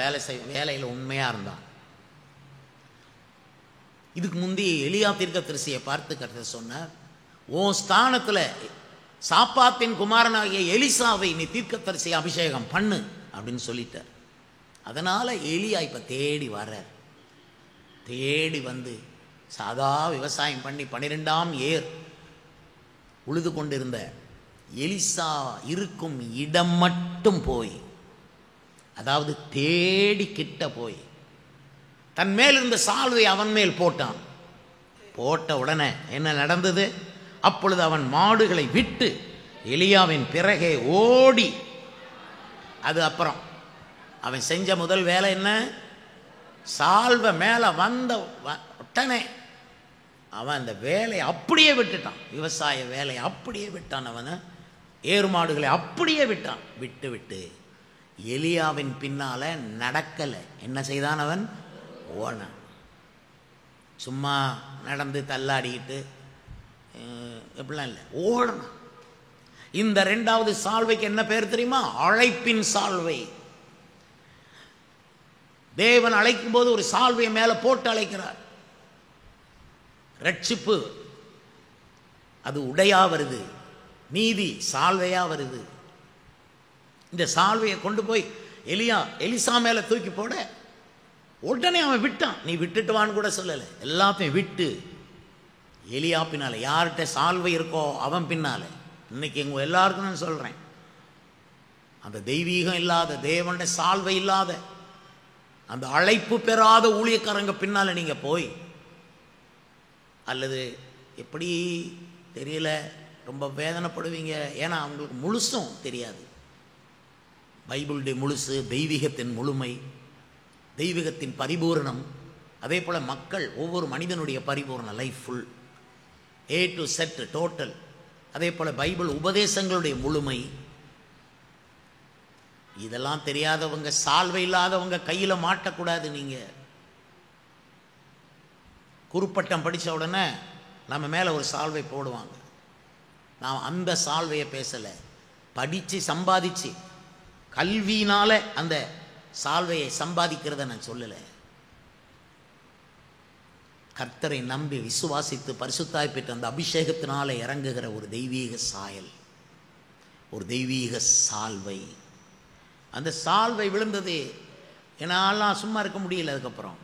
Speaker 1: வேலையில் உண்மையாக இருந்தான். இதுக்கு முந்தி எலியா தீர்க்கதரிசியை பார்த்து கர்த்தர் சொன்னார், உன் ஸ்தானத்தில் சாப்பாத்தின் குமாரனாகிய எலிசாவை நீ தீர்க்கதரிசி அபிஷேகம் பண்ணு அப்படின்னு சொல்லிட்டார். அதனால் எலியா இப்போ தேடி வர்றார். தேடி வந்து சாதா விவசாயம் பண்ணி 12ஆம் ஏர் உழுது கொண்டிருந்த எலிசா இருக்கும் இடம் மட்டும் போய், அதாவது தேடி கிட்ட போய் தன் மேல் இருந்த சால்வை அவன் மேல் போட்டான். போட்ட உடனே என்ன நடந்தது, அப்பொழுது அவன் மாடுகளை விட்டு எலியாவின் பிறகே ஓடி, அது அப்புறம் அவன் செஞ்ச முதல் வேலை என்ன, சால்வை மேலே வந்த உடனே அவன் அந்த வேலையை அப்படியே விட்டுட்டான். விவசாய வேலையை அப்படியே விட்டான். அவனை ஏறு மாடுகளை அப்படியே விட்டான். விட்டு எலியாவின் பின்னால் நடக்கலை. என்ன செய்தான் அவன், ஓனான். சும்மா நடந்து தள்ளாடிக்கிட்டு எப்படிலாம் இல்லை, ஓடணும். இந்த 2வது சால்வைக்கு என்ன பேர் தெரியுமா, அழைப்பின் சால்வை. தேவன் அழைக்கும் போது ஒரு சால்வையை மேலே போட்டு அழைக்கிறார். ரட்சிப்பு அது உடையா வருது, நீதி சால்வையா வருது. இந்த சால்வையை கொண்டு போய் எலிசா மேல தூக்கி போட உடனே அவன் விட்டான். நீ விட்டுட்டு வான்னு கூட சொல்லலை. எல்லாத்தையும் விட்டு எலியா பின்னால, யார்கிட்ட சால்வை இருக்கோ அவன் பின்னால. இன்னைக்கு எங்க எல்லாருக்கும் நான் சொல்றேன், அந்த தெய்வீகம் இல்லாத, தேவனுடைய சால்வை இல்லாத, அந்த அழைப்பு பெறாத ஊழியக்காரங்க பின்னால நீங்க போய், அல்லது எப்படி தெரியல, ரொம்ப வேதனைப்படுவீங்க. ஏன்னா அவங்களுக்கு முழுசும் தெரியாது. பைபிளுடைய முழுசு, தெய்வீகத்தின் முழுமை, தெய்வீகத்தின் பரிபூரணம். அதே போல மக்கள், ஒவ்வொரு மனிதனுடைய பரிபூரணம், life full, A to Z total. அதே போல பைபிள் உபதேசங்களுடைய முழுமை. இதெல்லாம் தெரியாதவங்க, சால்வை இல்லாதவங்க கையில மாட்டக்கூடாது. நீங்க குருப்பட்டம் படிச்ச உடனே நம்ம மேல ஒரு சால்வை போடுவாங்க. நான் அந்த சால்வையை பேசல, படிச்சு சம்பாதிச்சு கல்வியினால அந்த சால்வையை சம்பாதிக்கிறத நான் சொல்லல. கர்த்தரை நம்பி விசுவாசித்து பரிசுத்தாய் பெற்ற அந்த அபிஷேகத்தினால இறங்குகிற ஒரு தெய்வீக சாயல், ஒரு தெய்வீக சால்வை. அந்த சால்வை விழுந்தது என்னாலாம் சும்மா இருக்க முடியல. அதுக்கப்புறம்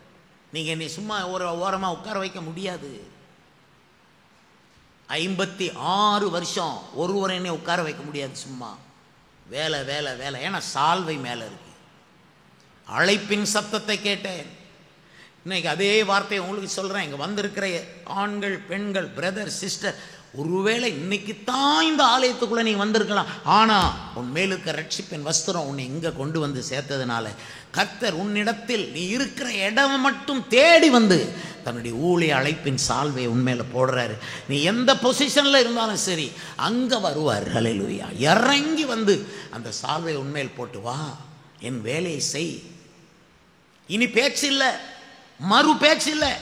Speaker 1: நீங்க என்னை சும்மா ஒரு ஓரமா உட்கார வைக்க முடியாது. 56 வருஷம் ஒருவரை என்னை உட்கார வைக்க முடியாது. சும்மா வேலை வேலை வேலை. ஏன்னா சால்வை மேல இருக்கு. அழைப்பின் சத்தத்தை கேட்டேன். இன்னைக்கு அதே வார்த்தையை உங்களுக்கு சொல்றேன். இங்க வந்திருக்கிற ஆண்கள், பெண்கள், பிரதர், சிஸ்டர், ஒருவேளை இன்னைக்கு தான் இந்த ஆலயத்துக்குள்ள நீ வந்திருக்கலாம். ஆனா உன் மேலுக்க ரட்சிப்பின் வஸ்திரம் உன்னை இங்க கொண்டு வந்து சேர்த்ததுனால கர்த்தர் உன்னிடத்தில் நீ இருக்கிற இடம் மட்டும் தேடி வந்து தன்னுடைய ஊழிய அழைப்பின் சால்வை உண்மையில போடுறாரு. நீ எந்த பொசிஷன்ல இருந்தாலும் சரி அங்க வருவார். ஹல்லேலூயா. இறங்கி வந்து அந்த சால்வை உண்மையில் போட்டு வா, என் வேலையை செய். இனி பேச்சு இல்லை, மறு பேச்சு இல்லை,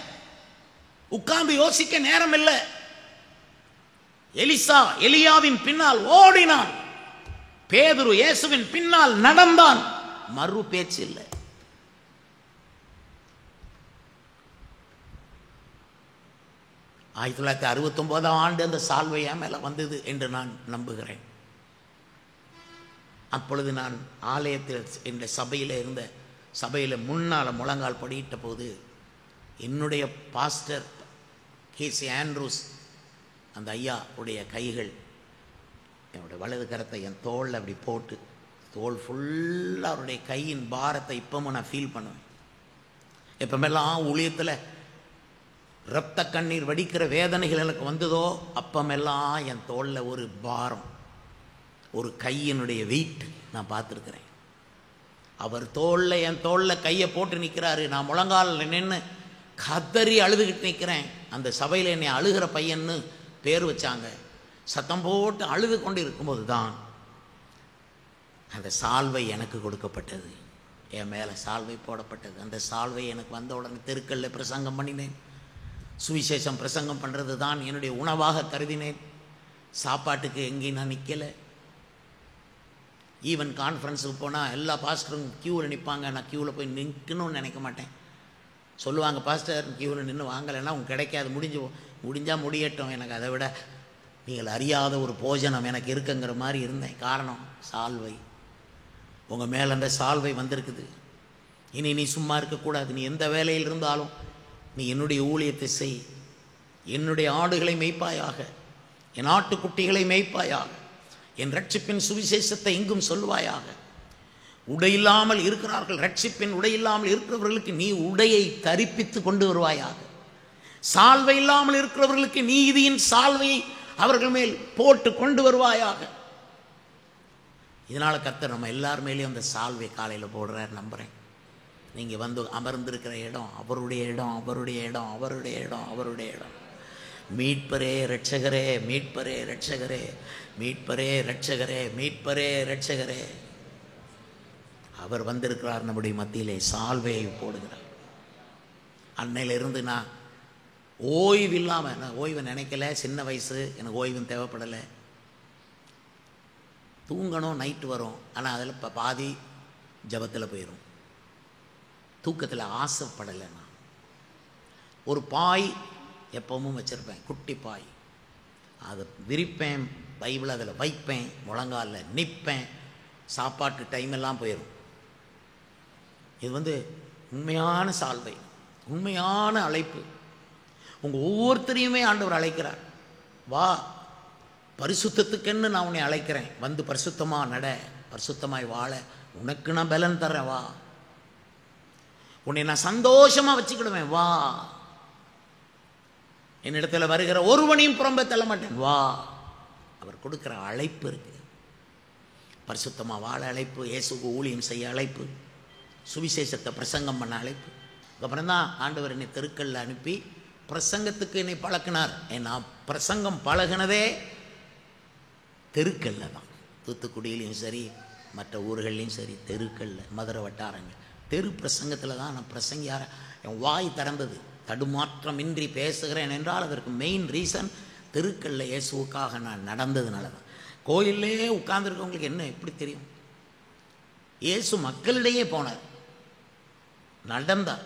Speaker 1: உட்கார்ந்து யோசிக்க நேரம் இல்லை. எலியாவின் பின்னால் ஓடினான், பேதுரு இயேசுவின் பின்னால் நடந்தான். மறு பேச்சு இல்லை. ஆயிரத்தி 1969 அந்த சால்வை என் மேல வந்தது என்று நான் நம்புகிறேன். அப்பொழுது நான் ஆலயத்தில் என்ற சபையில் இருந்த சபையில் முன்னால் முழங்கால் படியிட்ட போது என்னுடைய பாஸ்டர் கேசி ஆண்ட்ரூஸ் அந்த ஐயா உடைய கைகள் என்னுடைய வலது கரத்தை என் தோளில் அப்படி போட்டு, தோல் ஃபுல்லாக அவருடைய கையின் பாரத்தை இப்பவும் நான் ஃபீல் பண்ணுவேன். எப்பமெல்லாம் ஊழியத்தில் இரத்த கண்ணீர் வடிக்கிற வேதனைகள் எனக்கு வந்ததோ அப்பமெல்லாம் என் தோளில் ஒரு பாரம், ஒரு கையினுடைய வெயிட் நான் பார்த்துருக்கிறேன். அவர் தோளில் என் தோளில் கையை போட்டு நிற்கிறாரு. நான் முழங்கால் நின்று கதறி அழுதுகிட்டு நிற்கிறேன். அந்த சபையில் என்னை அழுகிற பையன்னு பேர் வச்சாங்க. சத்தம் போட்டு அழுது கொண்டு இருக்கும்போது தான் அந்த சால்வை எனக்கு கொடுக்கப்பட்டது. என் மேலே சால்வை போடப்பட்டது. அந்த சால்வை எனக்கு வந்த உடனே தெருக்களில் பிரசங்கம் பண்ணினேன். சுவிசேஷம் பிரசங்கம் பண்ணுறது தான் என்னுடைய உணவாக கருதினேன். சாப்பாட்டுக்கு எங்கேயும் நான் நிற்கலை. ஈவன் கான்ஃபரன்ஸுக்கு போனால் எல்லா பாஸ்டரும் க்யூவில் நிற்பாங்க. நான் க்யூவில் போய் நிற்கணும்னு நினைக்க மாட்டேன். சொல்லுவாங்க, பாஸ்டர் க்யூவில் நின்று வாங்கலைன்னா உங்களுக்கு கிடைக்காது, முடிஞ்சால் முடியட்டும், எனக்கு அதை விட நீங்கள் அறியாத ஒரு போஜனம் எனக்கு இருக்குங்கிற மாதிரி இருந்தேன். காரணம் சால்வை. உங்கள் மேலே அந்த சால்வை வந்திருக்குது. இனி நீ சும்மா இருக்கக்கூடாது. நீ எந்த வேலையில் இருந்தாலும் நீ என்னுடைய ஊழியத்தை செய். என்னுடைய ஆடுகளை மேய்ப்பாயாக, என் ஆட்டுக்குட்டிகளை மேய்ப்பாயாக, என் ரட்சிப்பின் சுவிசேஷத்தை எங்கும் சொல்வாயாக. உடையில்லாமல் இருக்கிறார்கள், ரட்சிப்பின் உடையில்லாமல் இருக்கிறவர்களுக்கு நீ உடையை தரிப்பித்து கொண்டு வருவாயாக. சால்வை இல்லாமல் இருக்கிறவர்களுக்கு நீதியின் சால்வையை அவர்கள் மேல் போட்டு கொண்டு வருவாயாக. இதனால கர்த்தர் நம்ம எல்லார் மேலேயும் அந்த சால்வை காலையில் போடுறார் நம்புறேன். நீங்க வந்து அமர்ந்திருக்கிற இடம் அவருடைய இடம், அவருடைய இடம், அவருடைய இடம், அவருடைய இடம். மீட்பரே ரட்சகரே, மீட்பரே ரட்சகரே, மீட்பரே ரட்சகரே, மீட்பரே ரட்சகரே. அவர் வந்திருக்கிறார் நம்முடைய மத்தியிலே, சால்வையை போடுகிறார். அன்னையிலிருந்து நான் ஓய்வு இல்லாமல், நான் ஓய்வு நினைக்கல. சின்ன வயசு, எனக்கு ஓய்வும் தேவைப்படலை. தூங்கணும், நைட்டு வரும். ஆனால் அதில் இப்போ பாதி ஜபத்தில் போயிடும். தூக்கத்தில் ஆசைப்படலை. நான் ஒரு பாய் எப்பவும் வச்சுருப்பேன், குட்டி பாய். அதை விரிப்பேன், பைபிள் அதில் வைப்பேன், முழங்காலில் நிற்பேன். சாப்பாட்டு டைம் எல்லாம் போயிடும். இது உண்மையான சால்வை, உண்மையான அழைப்பு. உங்கள் ஒவ்வொருத்தரையுமே ஆண்டவர் அழைக்கிறார். வா, பரிசுத்தத்துக்குன்னு நான் உன்னை அழைக்கிறேன். வந்து பரிசுத்தமாக நட, பரிசுத்தமாய் வாழ உனக்கு நான் பலன் தர்றேன். வா, உன்னை நான் சந்தோஷமாக வச்சுக்கிடுவேன். வா, என்னிடத்தில் வருகிற ஒருவனையும் புறம்பே தள்ள மாட்டேன். வா. அவர் கொடுக்குற அழைப்பு இருக்கு. பரிசுத்தமாக வாழ அழைப்பு, இயேசுக்கு ஊழியம் செய்ய அழைப்பு, சுவிசேஷத்தை பிரசங்கம் பண்ண அழைப்பு. அப்புறம் தான் ஆண்டவர் என்னை தெருக்களில் அனுப்பி பிரசங்கத்துக்கு என்னை பழக்கினார். நான் பிரசங்கம் பழகினதே தெருக்களில் தான். தூத்துக்குடியிலையும் சரி, மற்ற ஊர்கள்லையும் சரி, தெருக்களில், மதுரை வட்டாரங்கள், தெரு பிரசங்கத்தில் தான் நான் பிரசங்கியார என் வாய் திறந்தது. தடுமாற்றமின்றி பேசுகிறேன் என்றால் அதற்கு மெயின் ரீசன் தெருக்களில் இயேசுவுக்காக நான் நடந்ததுனால தான். கோயிலே உட்கார்ந்துருக்கவங்களுக்கு என்ன எப்படி தெரியும்? இயேசு மக்களிடையே போனார், நடந்தார்,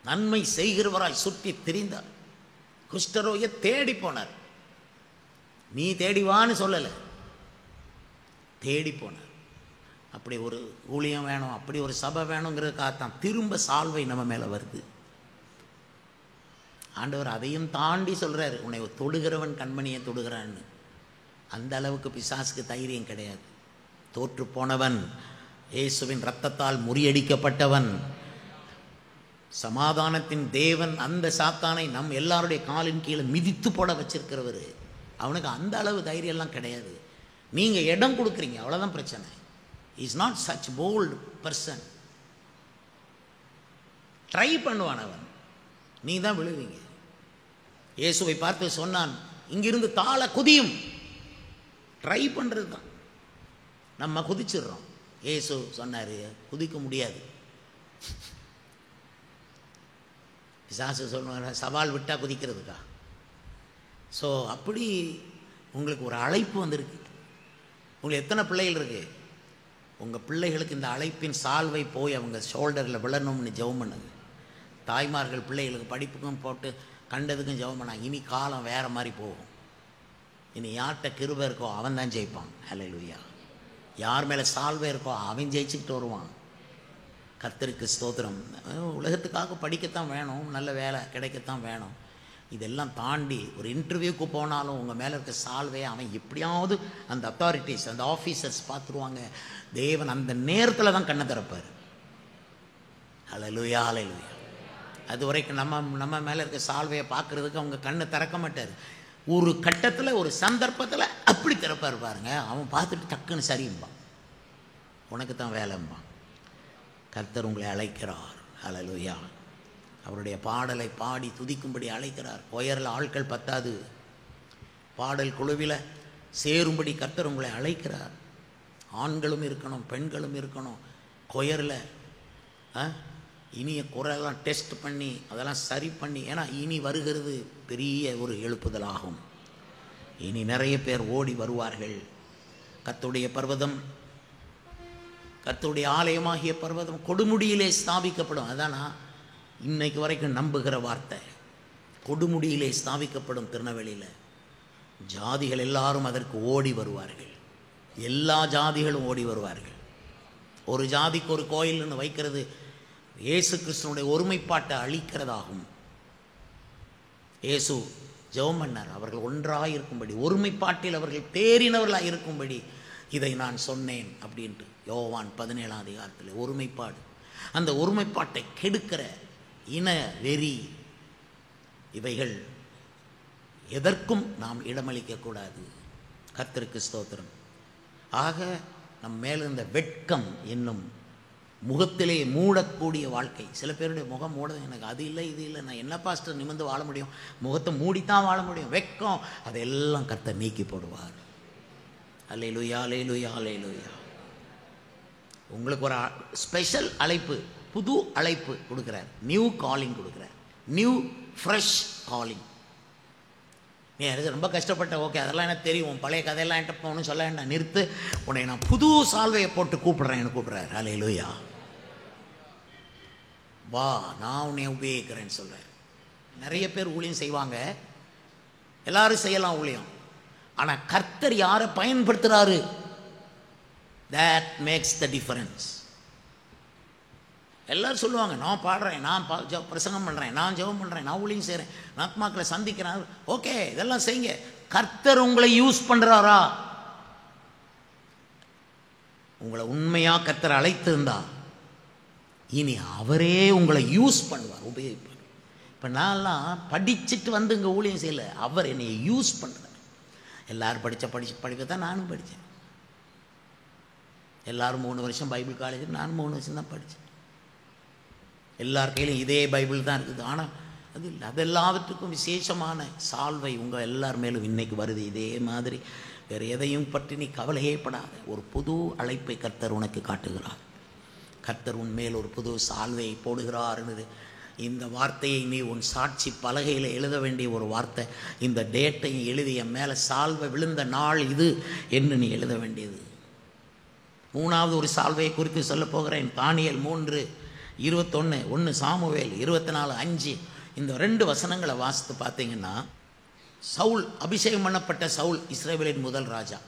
Speaker 1: நன்மை செய்கிறவராய் சுற்றி திரிந்தார், குஷ்டரோகியை தேடி போனார். நீ தேடிவான்னு சொல்லலை, தேடி போனார். அப்படி ஒரு ஊழியம் வேணும், அப்படி ஒரு சபை வேணுங்கிறதுக்காகத்தான் திரும்ப சால்வை நம்ம மேலே வருது. ஆண்டவர் அதையும் தாண்டி சொல்கிறார், உன்னை தொடுகிறவன் கண்மணியை தொடுகிறான்னு. அந்த அளவுக்கு பிசாசுக்கு தைரியம் கிடையாது. தோற்று போனவன், இயேசுவின் இரத்தத்தால் முறியடிக்கப்பட்டவன், சமாதானத்தின் தேவன், அந்த சாத்தானை நம் எல்லாருடைய காலின் கீழே மிதித்து போட வச்சிருக்கிறவர், அவனுக்கு அந்த அளவு தைரியம்லாம் கிடையாது. நீங்கள் இடம் கொடுக்குறீங்க, அவ்வளோதான் பிரச்சனை. Is not such bold person. Try பண்ணுவான் அவன், நீ தான் விழுவீங்க. இயேசுவை பார்த்து சொன்னான், இங்கிருந்து தாழ குதியும். ட்ரை பண்ணுறது தான். நம்ம குதிச்சிடுறோம். இயேசு சொன்னார், குதிக்க முடியாது. பிசாசு சொல்லுவாங்க, சவால் விட்டால் குதிக்கிறதுக்கா? ஸோ அப்படி உங்களுக்கு ஒரு அழைப்பு வந்திருக்கு. உங்களுக்கு எத்தனை பிள்ளைகள் இருக்குது? உங்கள் பிள்ளைகளுக்கு இந்த அழைப்பின் சால்வை போய் அவங்க ஷோல்டரில் விழணும்னு ஜெபம் பண்ணுங்க. தாய்மார்கள் பிள்ளைகளுக்கு படிப்புக்கும் போட்டு கண்டதுக்கும் ஜெபம் பண்ணாங்க. இனி காலம் வேறு மாதிரி போகும். இனி யார்கிட்ட கிருபை இருக்கோ அவன் தான் ஜெயிப்பான். ஹல்லேலூயா. யார் மேலே சால்வை இருக்கோ அவன் ஜெயிச்சுக்கிட்டு வருவான். கர்த்தருக்கு ஸ்தோத்திரம். உலகத்துக்காக படிக்கத்தான் வேணும், நல்ல வேலை கிடைக்கத்தான் வேணும். இதெல்லாம் தாண்டி ஒரு இன்டர்வியூக்கு போனாலும் உங்கள் மேலே இருக்க சால்வே அவன் எப்படியாவது அந்த அத்தாரிட்டிஸ், அந்த ஆஃபீஸர்ஸ் பார்த்துருவாங்க. தேவன் அந்த நேரத்தில் தான் கண்ணை திறப்பார். ஹல்லேலூயா, ஹல்லேலூயா. அது வரைக்கும் நம்ம மேலே இருக்க சால்வையை பார்க்குறதுக்கு அவங்க கண்ணை திறக்க மாட்டார். ஒரு கட்டத்தில், ஒரு சந்தர்ப்பத்தில் அப்படி திறப்பார் பாருங்க. அவன் பார்த்துட்டு டக்குன்னு சரியும்பான், உனக்கு தான் வேலைம்பான். கர்த்தர் உங்களை அழைக்கிறார். ஹல்லேலூயா. அவருடைய பாடலை பாடி துதிக்கும்படி அழைக்கிறார். கொயரில் ஆட்கள் பத்தாது, பாடல் குழுவில் சேரும்படி கர்த்தர் உங்களை அழைக்கிறார். ஆண்களும் இருக்கணும், பெண்களும் இருக்கணும். கொயரில் இனிய குரலெல்லாம் டெஸ்ட் பண்ணி அதெல்லாம் சரி பண்ணி, ஏன்னா இனி வருகிறது பெரிய ஒரு எழுப்புதலாகும். இனி நிறைய பேர் ஓடி வருவார்கள். கர்த்தருடைய பர்வதம், கர்த்தருடைய ஆலயமாகிய பர்வதம் கொடுமுடியிலே ஸ்தாபிக்கப்படும். அதானா இன்னைக்கு வரைக்கும் நம்புகிற வார்த்தை. கொடுமுடியிலே ஸ்தாபிக்கப்படும். திருநெல்வேலியில் ஜாதிகள் எல்லாரும் அதற்கு ஓடி வருவார்கள். எல்லா ஜாதிகளும் ஓடி வருவார்கள். ஒரு ஜாதிக்கு ஒரு கோயில்னு வைக்கிறது இயேசு கிறிஸ்துனுடைய ஒருமைப்பாட்டை அழிக்கிறதாகும். இயேசு ஜெபம் பண்ணார், அவர்கள் ஒன்றாக இருக்கும்படி, ஒருமைப்பாட்டில் அவர்கள் தேறினவர்களாக இருக்கும்படி இதை நான் சொன்னேன் அப்படின்ட்டு. யோவான் 17ஆம் அதிகாரத்தில் ஒருமைப்பாடு. அந்த ஒருமைப்பாட்டை கெடுக்கிற இன வெறி, இவைகள் எதற்கும் நாம் இடமளிக்கக்கூடாது. கர்த்தருக்கு ஸ்தோத்திரம். ஆக நம் மேலே இந்த வெட்கம் என்னும் முகத்திலே மூடக்கூடிய வாழ்க்கை. சில பேருடைய முகம் மூடுது, எனக்கு அது இல்லை இது இல்லை, நான் என்ன பாஸ்டர் நிமிர்ந்து வாழ முடியும், முகத்தை மூடித்தான் வாழ முடியும். வெட்கம் அதெல்லாம் கர்த்தர் நீக்கி போடுவார். அல்லேலூயா, அல்லேலூயா, அல்லேலூயா. உங்களுக்கு ஒரு ஸ்பெஷல் அழைப்பு, புது அழைப்பு கொடுக்குறார். நியூ காலிங் கொடுக்குறார். New fresh calling. நீ எனக்கு ரொம்ப கஷ்டப்பட்ட, ஓகே அதெல்லாம் எனக்கு தெரியும், உன் பழைய கதையெல்லாம் என்கிட்ட போகணும்னு சொல்ல வேண்டாம், நிறுத்து, உன்னை நான் புது சால்வையை போட்டு கூப்பிடுறேன்னு கூப்பிட்றாரு. அல்லேலூயா. வா, நான் உன்னை உபயோகிக்கிறேன்னு சொல்கிறேன். நிறைய பேர் ஊழியம் செய்வாங்க, எல்லாரும் செய்யலாம் ஊழியம். ஆனால் கர்த்தர் யாரை பயன்படுத்துகிறாரு, that makes the difference. எல்லோரும் சொல்லுவாங்க, நான் பாடுறேன், நான் பிரசங்கம் பண்ணுறேன், நான் ஜெபம் பண்ணுறேன், நான் ஊழியம் செய்கிறேன், நான் ஆத்மாக்களை சந்திக்கிறேன். ஓகே, இதெல்லாம் செய்யுங்க. கர்த்தர் உங்களை யூஸ் பண்ணுறாரா? உங்களை உண்மையாக கர்த்தர் அழைத்திருந்தா இனி அவரே உங்களை யூஸ் பண்ணுவார், உபயோகிப்பார். இப்போ நான்லாம் படிச்சுட்டு வந்து இங்கே ஊழியம் செய்யலை, அவர் என்னை யூஸ் பண்ணுறார். எல்லோரும் படிப்பை தான் நானும் படித்தேன். எல்லோரும் 3 வருஷம் பைபிள் காலேஜ், நானும் 3 வருஷம் தான் படித்தேன். எல்லார் கையிலும் இதே பைபிள் தான் இருக்குது. ஆனால் அது இல்லை, அது எல்லாவற்றுக்கும் விசேஷமான சால்வை உங்கள் எல்லார் மேலும் இன்றைக்கு வருது. இதே மாதிரி வேறு எதையும் பற்றி நீ கவலையே படாத. ஒரு புது அழைப்பை கர்த்தர் உனக்கு காட்டுகிறார். கர்த்தர் உன்மேல் ஒரு புது சால்வையை போடுகிறார். இந்த வார்த்தையை நீ உன் சாட்சி பலகையில் எழுத வேண்டிய ஒரு வார்த்தை. இந்த டேட்டையும் எழுதி என் மேலே சால்வை விழுந்த நாள் இது என்று நீ எழுத வேண்டியது. 3வது ஒரு சால்வையை குறித்து சொல்ல போகிறேன். தானியேல் 3:21, 1 சாமுவேல் 24:5 இந்த 2 வசனங்களை வாசித்து பார்த்தீங்கன்னா, சவுல், அபிஷேகம் பண்ணப்பட்ட சவுல் இஸ்ரவேலின் முதல் ராஜா.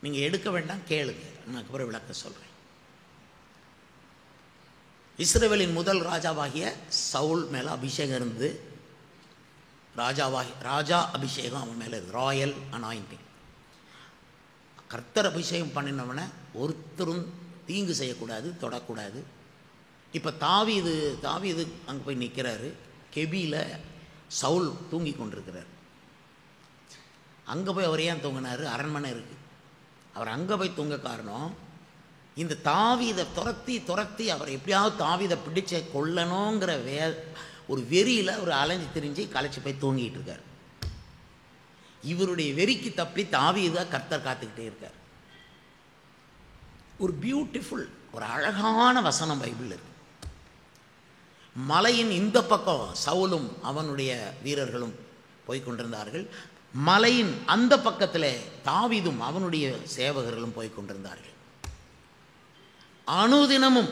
Speaker 1: நீங்கள் எடுக்க வேண்டாம், கேளுங்க, நான் அப்புறம் விளக்க சொல்கிறேன். இஸ்ரவேலின் முதல் ராஜாவாகிய சவுல் மேலே அபிஷேகம் இருந்து, ராஜா அபிஷேகம் அவன் மேலே இருந்து, ராயல் அனாயிண்டிங். கர்த்தர் அபிஷேகம் பண்ணினவனை ஒருத்தரும் தீங்கு செய்யக்கூடாது, தொடக்கூடாது. இப்போ தாவீது அங்கே போய் நிற்கிறாரு. கெபியில் சவுல் தூங்கி கொண்டிருக்கிறார். அங்கே போய் அவர் ஏன் தூங்கினார்? அரண்மனை இருக்குது. அவர் அங்கே போய் தூங்க காரணம், இந்த தாவீதை துரத்தி அவர் எப்படியாவது தாவீதை பிடிச்ச கொல்லணுங்கிற ஒரு வெறியில் அவர் அலைஞ்சு திரிஞ்சு களைச்சி போய் தூங்கிட்டு இருக்கார். இவருடைய வெறிக்கு தப்பி தாவீதை கர்த்தர் காத்துக்கிட்டே இருக்கார். ஒரு பியூட்டிஃபுல், ஒரு அழகான வசனம் பைபிள் இருக்கு. மலையின் இந்த பக்கம் சவுலும் அவனுடைய வீரர்களும் போய்கொண்டிருந்தார்கள். மலையின் அந்த பக்கத்தில் தாவீதும் அவனுடைய சேவகர்களும் போய்கொண்டிருந்தார்கள். அனுதினமும்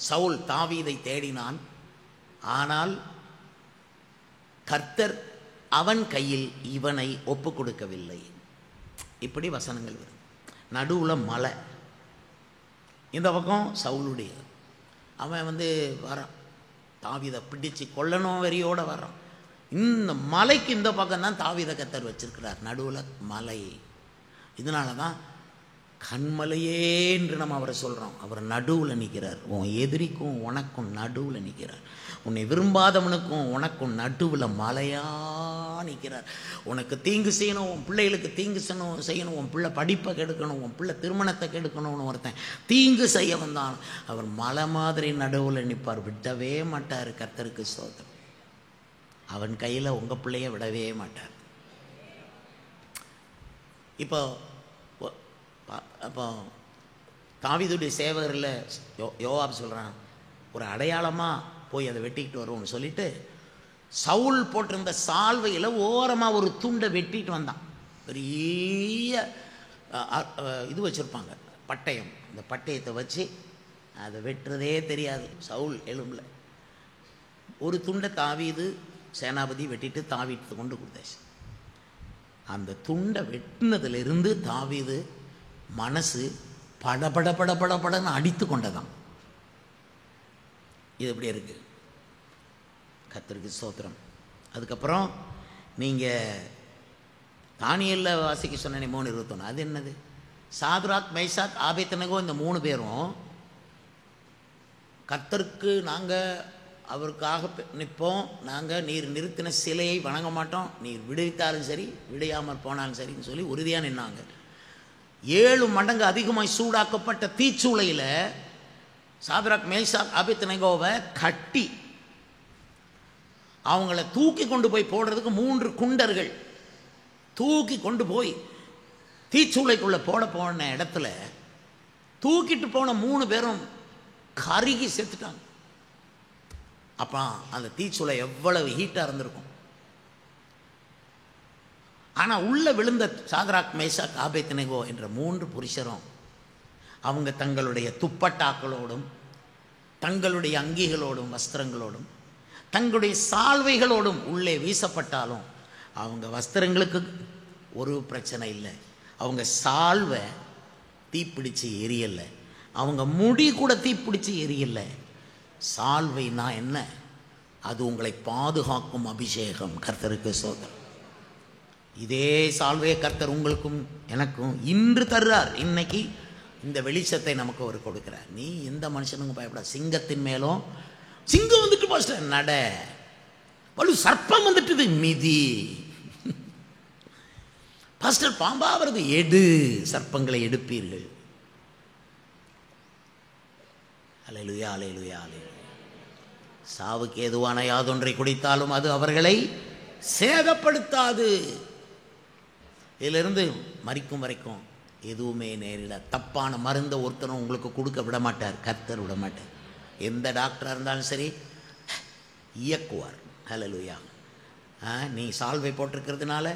Speaker 1: சவுல் தாவீதை தேடினான். ஆனால் கர்த்தர் அவன் கையில் இவனை ஒப்பு கொடுக்கவில்லை. இப்படி வசனங்கள் வரும். நடுவில் மலை, இந்த பக்கம் சவுலுடைய. அவன் வரான், தாவீதை பிடிச்சு கொல்லணும் வெறியோடு வர்றான். இந்த மலைக்கு இந்த பக்கம் தான் தாவீதை கர்த்தர் வச்சிருக்கிறார், நடுவில் மலை. இதனால தான் கண்மலையே என்று நம்ம அவரை சொல்கிறோம். அவர் நடுவில் நிற்கிறார். உன் எதிரிக்கும் உனக்கும் நடுவில் நிற்கிறார். உன்னை விரும்பாதவனுக்கும் உனக்கும் நடுவில் மலையாக நிற்கிறார். உனக்கு தீங்கு செய்யணும், உன் பிள்ளைகளுக்கு தீங்கு செய்யணும், உன் பிள்ளை படிப்பை கெடுக்கணும், உன் பிள்ளை திருமணத்தை கெடுக்கணும்னு ஒருத்தன் தீங்கு செய்ய வந்தான், அவர் மலை மாதிரி நடுவில் நிற்பார், விடவே மாட்டார். கர்த்தருக்கு ஸ்தோத்திரம். அவன் கையில் உங்கள் பிள்ளைய விடவே மாட்டார். அப்போ தாவீதுடைய சேவகரில் யோவாப் சொல்கிறான், ஒரு அடையாளமாக போய் அதை வெட்டிக்கிட்டு வருவோம்னு சொல்லிட்டு சவுல் போட்டிருந்த சால்வையில் ஓரமாக ஒரு துண்டை வெட்டிட்டு வந்தான். பெரிய இது வச்சுருப்பாங்க, பட்டயம். இந்த பட்டயத்தை வச்சு அதை வெட்டுறதே தெரியாது சவுல் எலும்பில். ஒரு துண்டை தாவீது சேனாபதி வெட்டிட்டு தாவீது கொண்டு கொடுத்தாச்சு. அந்த துண்டை வெட்டினதுலேருந்து தாவீது மனசு படபடன்னு அடித்து கொண்டதான். இது எப்படி இருக்கு? கர்த்தருக்கு ஸ்தோத்திரம். அதுக்கப்புறம் நீங்கள் தானியேலில் வாசிக்க சொன்னேனே 3:21, அது என்னது? சாத்ராக், மேஷாக், ஆபேத்நேகோ இந்த 3 பேரும் கர்த்தருக்கு நாங்கள் அவருக்காக நிற்போம், நாங்கள் நீர் நிறுத்தின சிலையை வணங்க மாட்டோம், நீர் விடுவித்தாலும் சரி விடையாமல் போனாலும் சரின்னு சொல்லி உறுதியாக நின்னாங்க. 7 மடங்கு அதிகமாய் சூடாக்கப்பட்ட தீச்சூளையில் சாத்ராக், மேஷாக், ஆபேத்நேகோவை கட்டி அவங்கள தூக்கி கொண்டு போய் போடுறதுக்கு 3 குண்டர்கள் தூக்கி கொண்டு போய் தீச்சூளைக்குள்ளே போன இடத்துல தூக்கிட்டு போன 3 பேரும் கருகி செத்துட்டாங்க. அப்போ அந்த தீச்சூளை எவ்வளவு ஹீட்டாக இருந்திருக்கும். ஆனால் உள்ளே விழுந்த சாத்ராக், மேஷாக், ஆபேத்நேகோ என்ற 3 புருஷரும் அவங்க தங்களுடைய துப்பட்டாக்களோடும் தங்களுடைய அங்கிகளோடும் வஸ்திரங்களோடும் தங்களுடைய சால்வைகளோடும் உள்ளே வீசப்பட்டாலும் அவங்க வஸ்திரங்களுக்கு ஒரு பிரச்சனை இல்லை, அவங்க சால்வை தீப்பிடிச்சு எரியலை. அவங்க முடி கூட தீப்பிடிச்சு எரியல. சால்வைனா என்ன? அது உங்களை பாதுகாக்கும் அபிஷேகம். கர்த்தருக்கு சோதரம். இதே சால்வையை கர்த்தர் உங்களுக்கும் எனக்கும் இன்று தர்றார். இன்னைக்கு இந்த வெளிச்சத்தை நமக்கு அவர் கொடுக்கிறார். நீ எந்த மனுஷனுக்கும் பயப்பட. சிங்கத்தின் மேலும் சிங்கம் வந்துட்டு பாஸ்டர் நட, வலு சர்ப்பம் வந்துட்டு மிதி. பாஸ்டர் பாம்பா வருது, எடு, சர்ப்பங்களை எடுப்பீர்கள். அல்லேலூயா, அல்லேலூயா, அல்லேலூயா. சாவுக்கு ஏதுவான யாதொன்றை குடித்தாலும் அது அவர்களை சேதப்படுத்தாது. இதிலிருந்து மரிக்கும் வரைக்கும் எதுவுமே நேரிட. தப்பான மருந்தை ஒருத்தரும் உங்களுக்கு கொடுக்க விட மாட்டார், கர்த்தர் விட மாட்டார். எந்த டாக்டராக இருந்தாலும் சரி இயக்குவார். ஹல்லேலூயா. நீ சால்வை போட்டிருக்கிறதுனால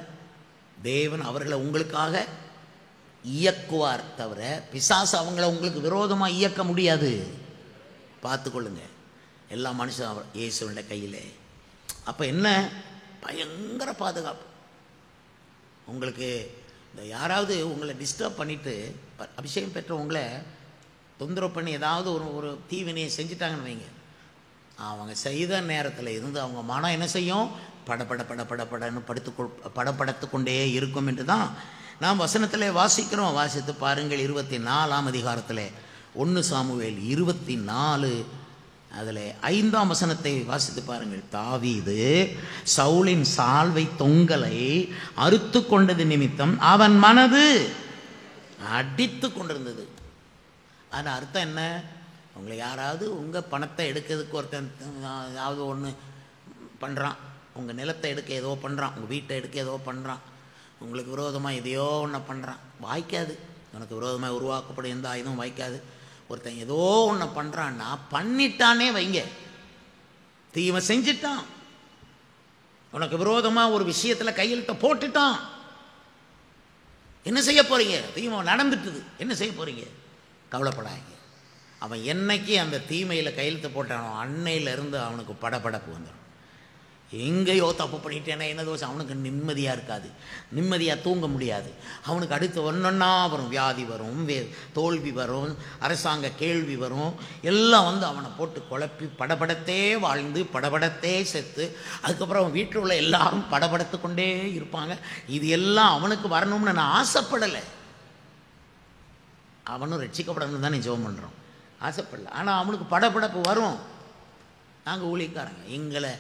Speaker 1: தேவன் அவர்களை உங்களுக்காக இயக்குவார் தவிர பிசாசு அவங்கள உங்களுக்கு விரோதமாக இயக்க முடியாது. பார்த்துக்கொள்ளுங்க. எல்லா மனுஷன் இயேசுவின் கையில். அப்போ என்ன பயங்கர பாதுகாப்பு உங்களுக்கு. இந்த யாராவது உங்களை டிஸ்டர்ப் பண்ணிவிட்டு அபிஷேகம் பெற்ற உங்களை தொந்தரவு பண்ணி ஏதாவது ஒரு தீவினையை செஞ்சுட்டாங்கன்னு வைங்க, அவங்க செய்த நேரத்தில் இருந்து அவங்க மனம் என்ன செய்யும்? படப்படன்னு படப்படுத்து கொண்டே இருக்கும் என்று தான் நாம் வசனத்தில் வாசிக்கிறோம். வாசித்து பாருங்கள். 24ஆம் அதிகாரத்தில் 1 சாமுவேல் 24 அதில் 5ஆம் வசனத்தை வாசித்து பாருங்கள். தாவீது சவுலின் சால்வை தொங்கலை அறுத்து கொண்டது நிமித்தம் அவன் மனது அடித்து கொண்டிருந்தது. ஆனால் அர்த்தம் என்ன? உங்களை யாராவது உங்கள் பணத்தை எடுக்கிறதுக்கு ஒருத்தன் ஏதாவது ஒன்று பண்ணுறான், உங்கள் நிலத்தை எடுக்க ஏதோ பண்ணுறான், உங்கள் வீட்டை எடுக்க ஏதோ பண்ணுறான், உங்களுக்கு விரோதமாக எதையோ ஒன்று பண்ணுறான். வாய்க்காது. உனக்கு விரோதமாக உருவாக்கப்படும் எந்த ஆயுதமும் வாய்க்காது. ஒருத்தன் ஏதோ ஒன்று பண்ணுறான்னா பண்ணிட்டானே வைங்க, தீமை செஞ்சிட்டான், உனக்கு விரோதமாக ஒரு விஷயத்தில் கையெழுத்தை போட்டுட்டான். என்ன செய்ய போகிறீங்க? தீமை நடந்துட்டுது, என்ன செய்ய போகிறீங்க? கவலைப்படாதீங்க. அவன் என்னைக்கு அந்த தீமையில் கையெழுத்து போட்டானோ அன்னையிலேருந்து அவனுக்கு படபடப்பு வந்துடும். எங்கேயோ தப்பு பண்ணிட்டேன்னா என்ன தோசை? அவனுக்கு நிம்மதியாக இருக்காது, நிம்மதியாக தூங்க முடியாது. அவனுக்கு அடுத்து ஒன்றொன்னா வரும், வியாதி வரும், தோல்வி வரும், அரசாங்க கேள்வி வரும், எல்லாம் வந்து அவனை போட்டு குழப்பி படபடத்தே வாழ்ந்து படபடத்தே செத்து அதுக்கப்புறம் அவன் வீட்டில் உள்ள எல்லாரும் படபடத்து கொண்டே இருப்பாங்க. இது எல்லாம் அவனுக்கு வரணும்னு நான் ஆசைப்படலை. அவனும் ரட்சிக்கப்படணும்னு தான் ஜெபம் பண்ணுறோம், ஆசைப்படல. ஆனால் அவனுக்கு படபடப்பு வரும். நாங்கள் ஊழியக்காரங்க, எங்களை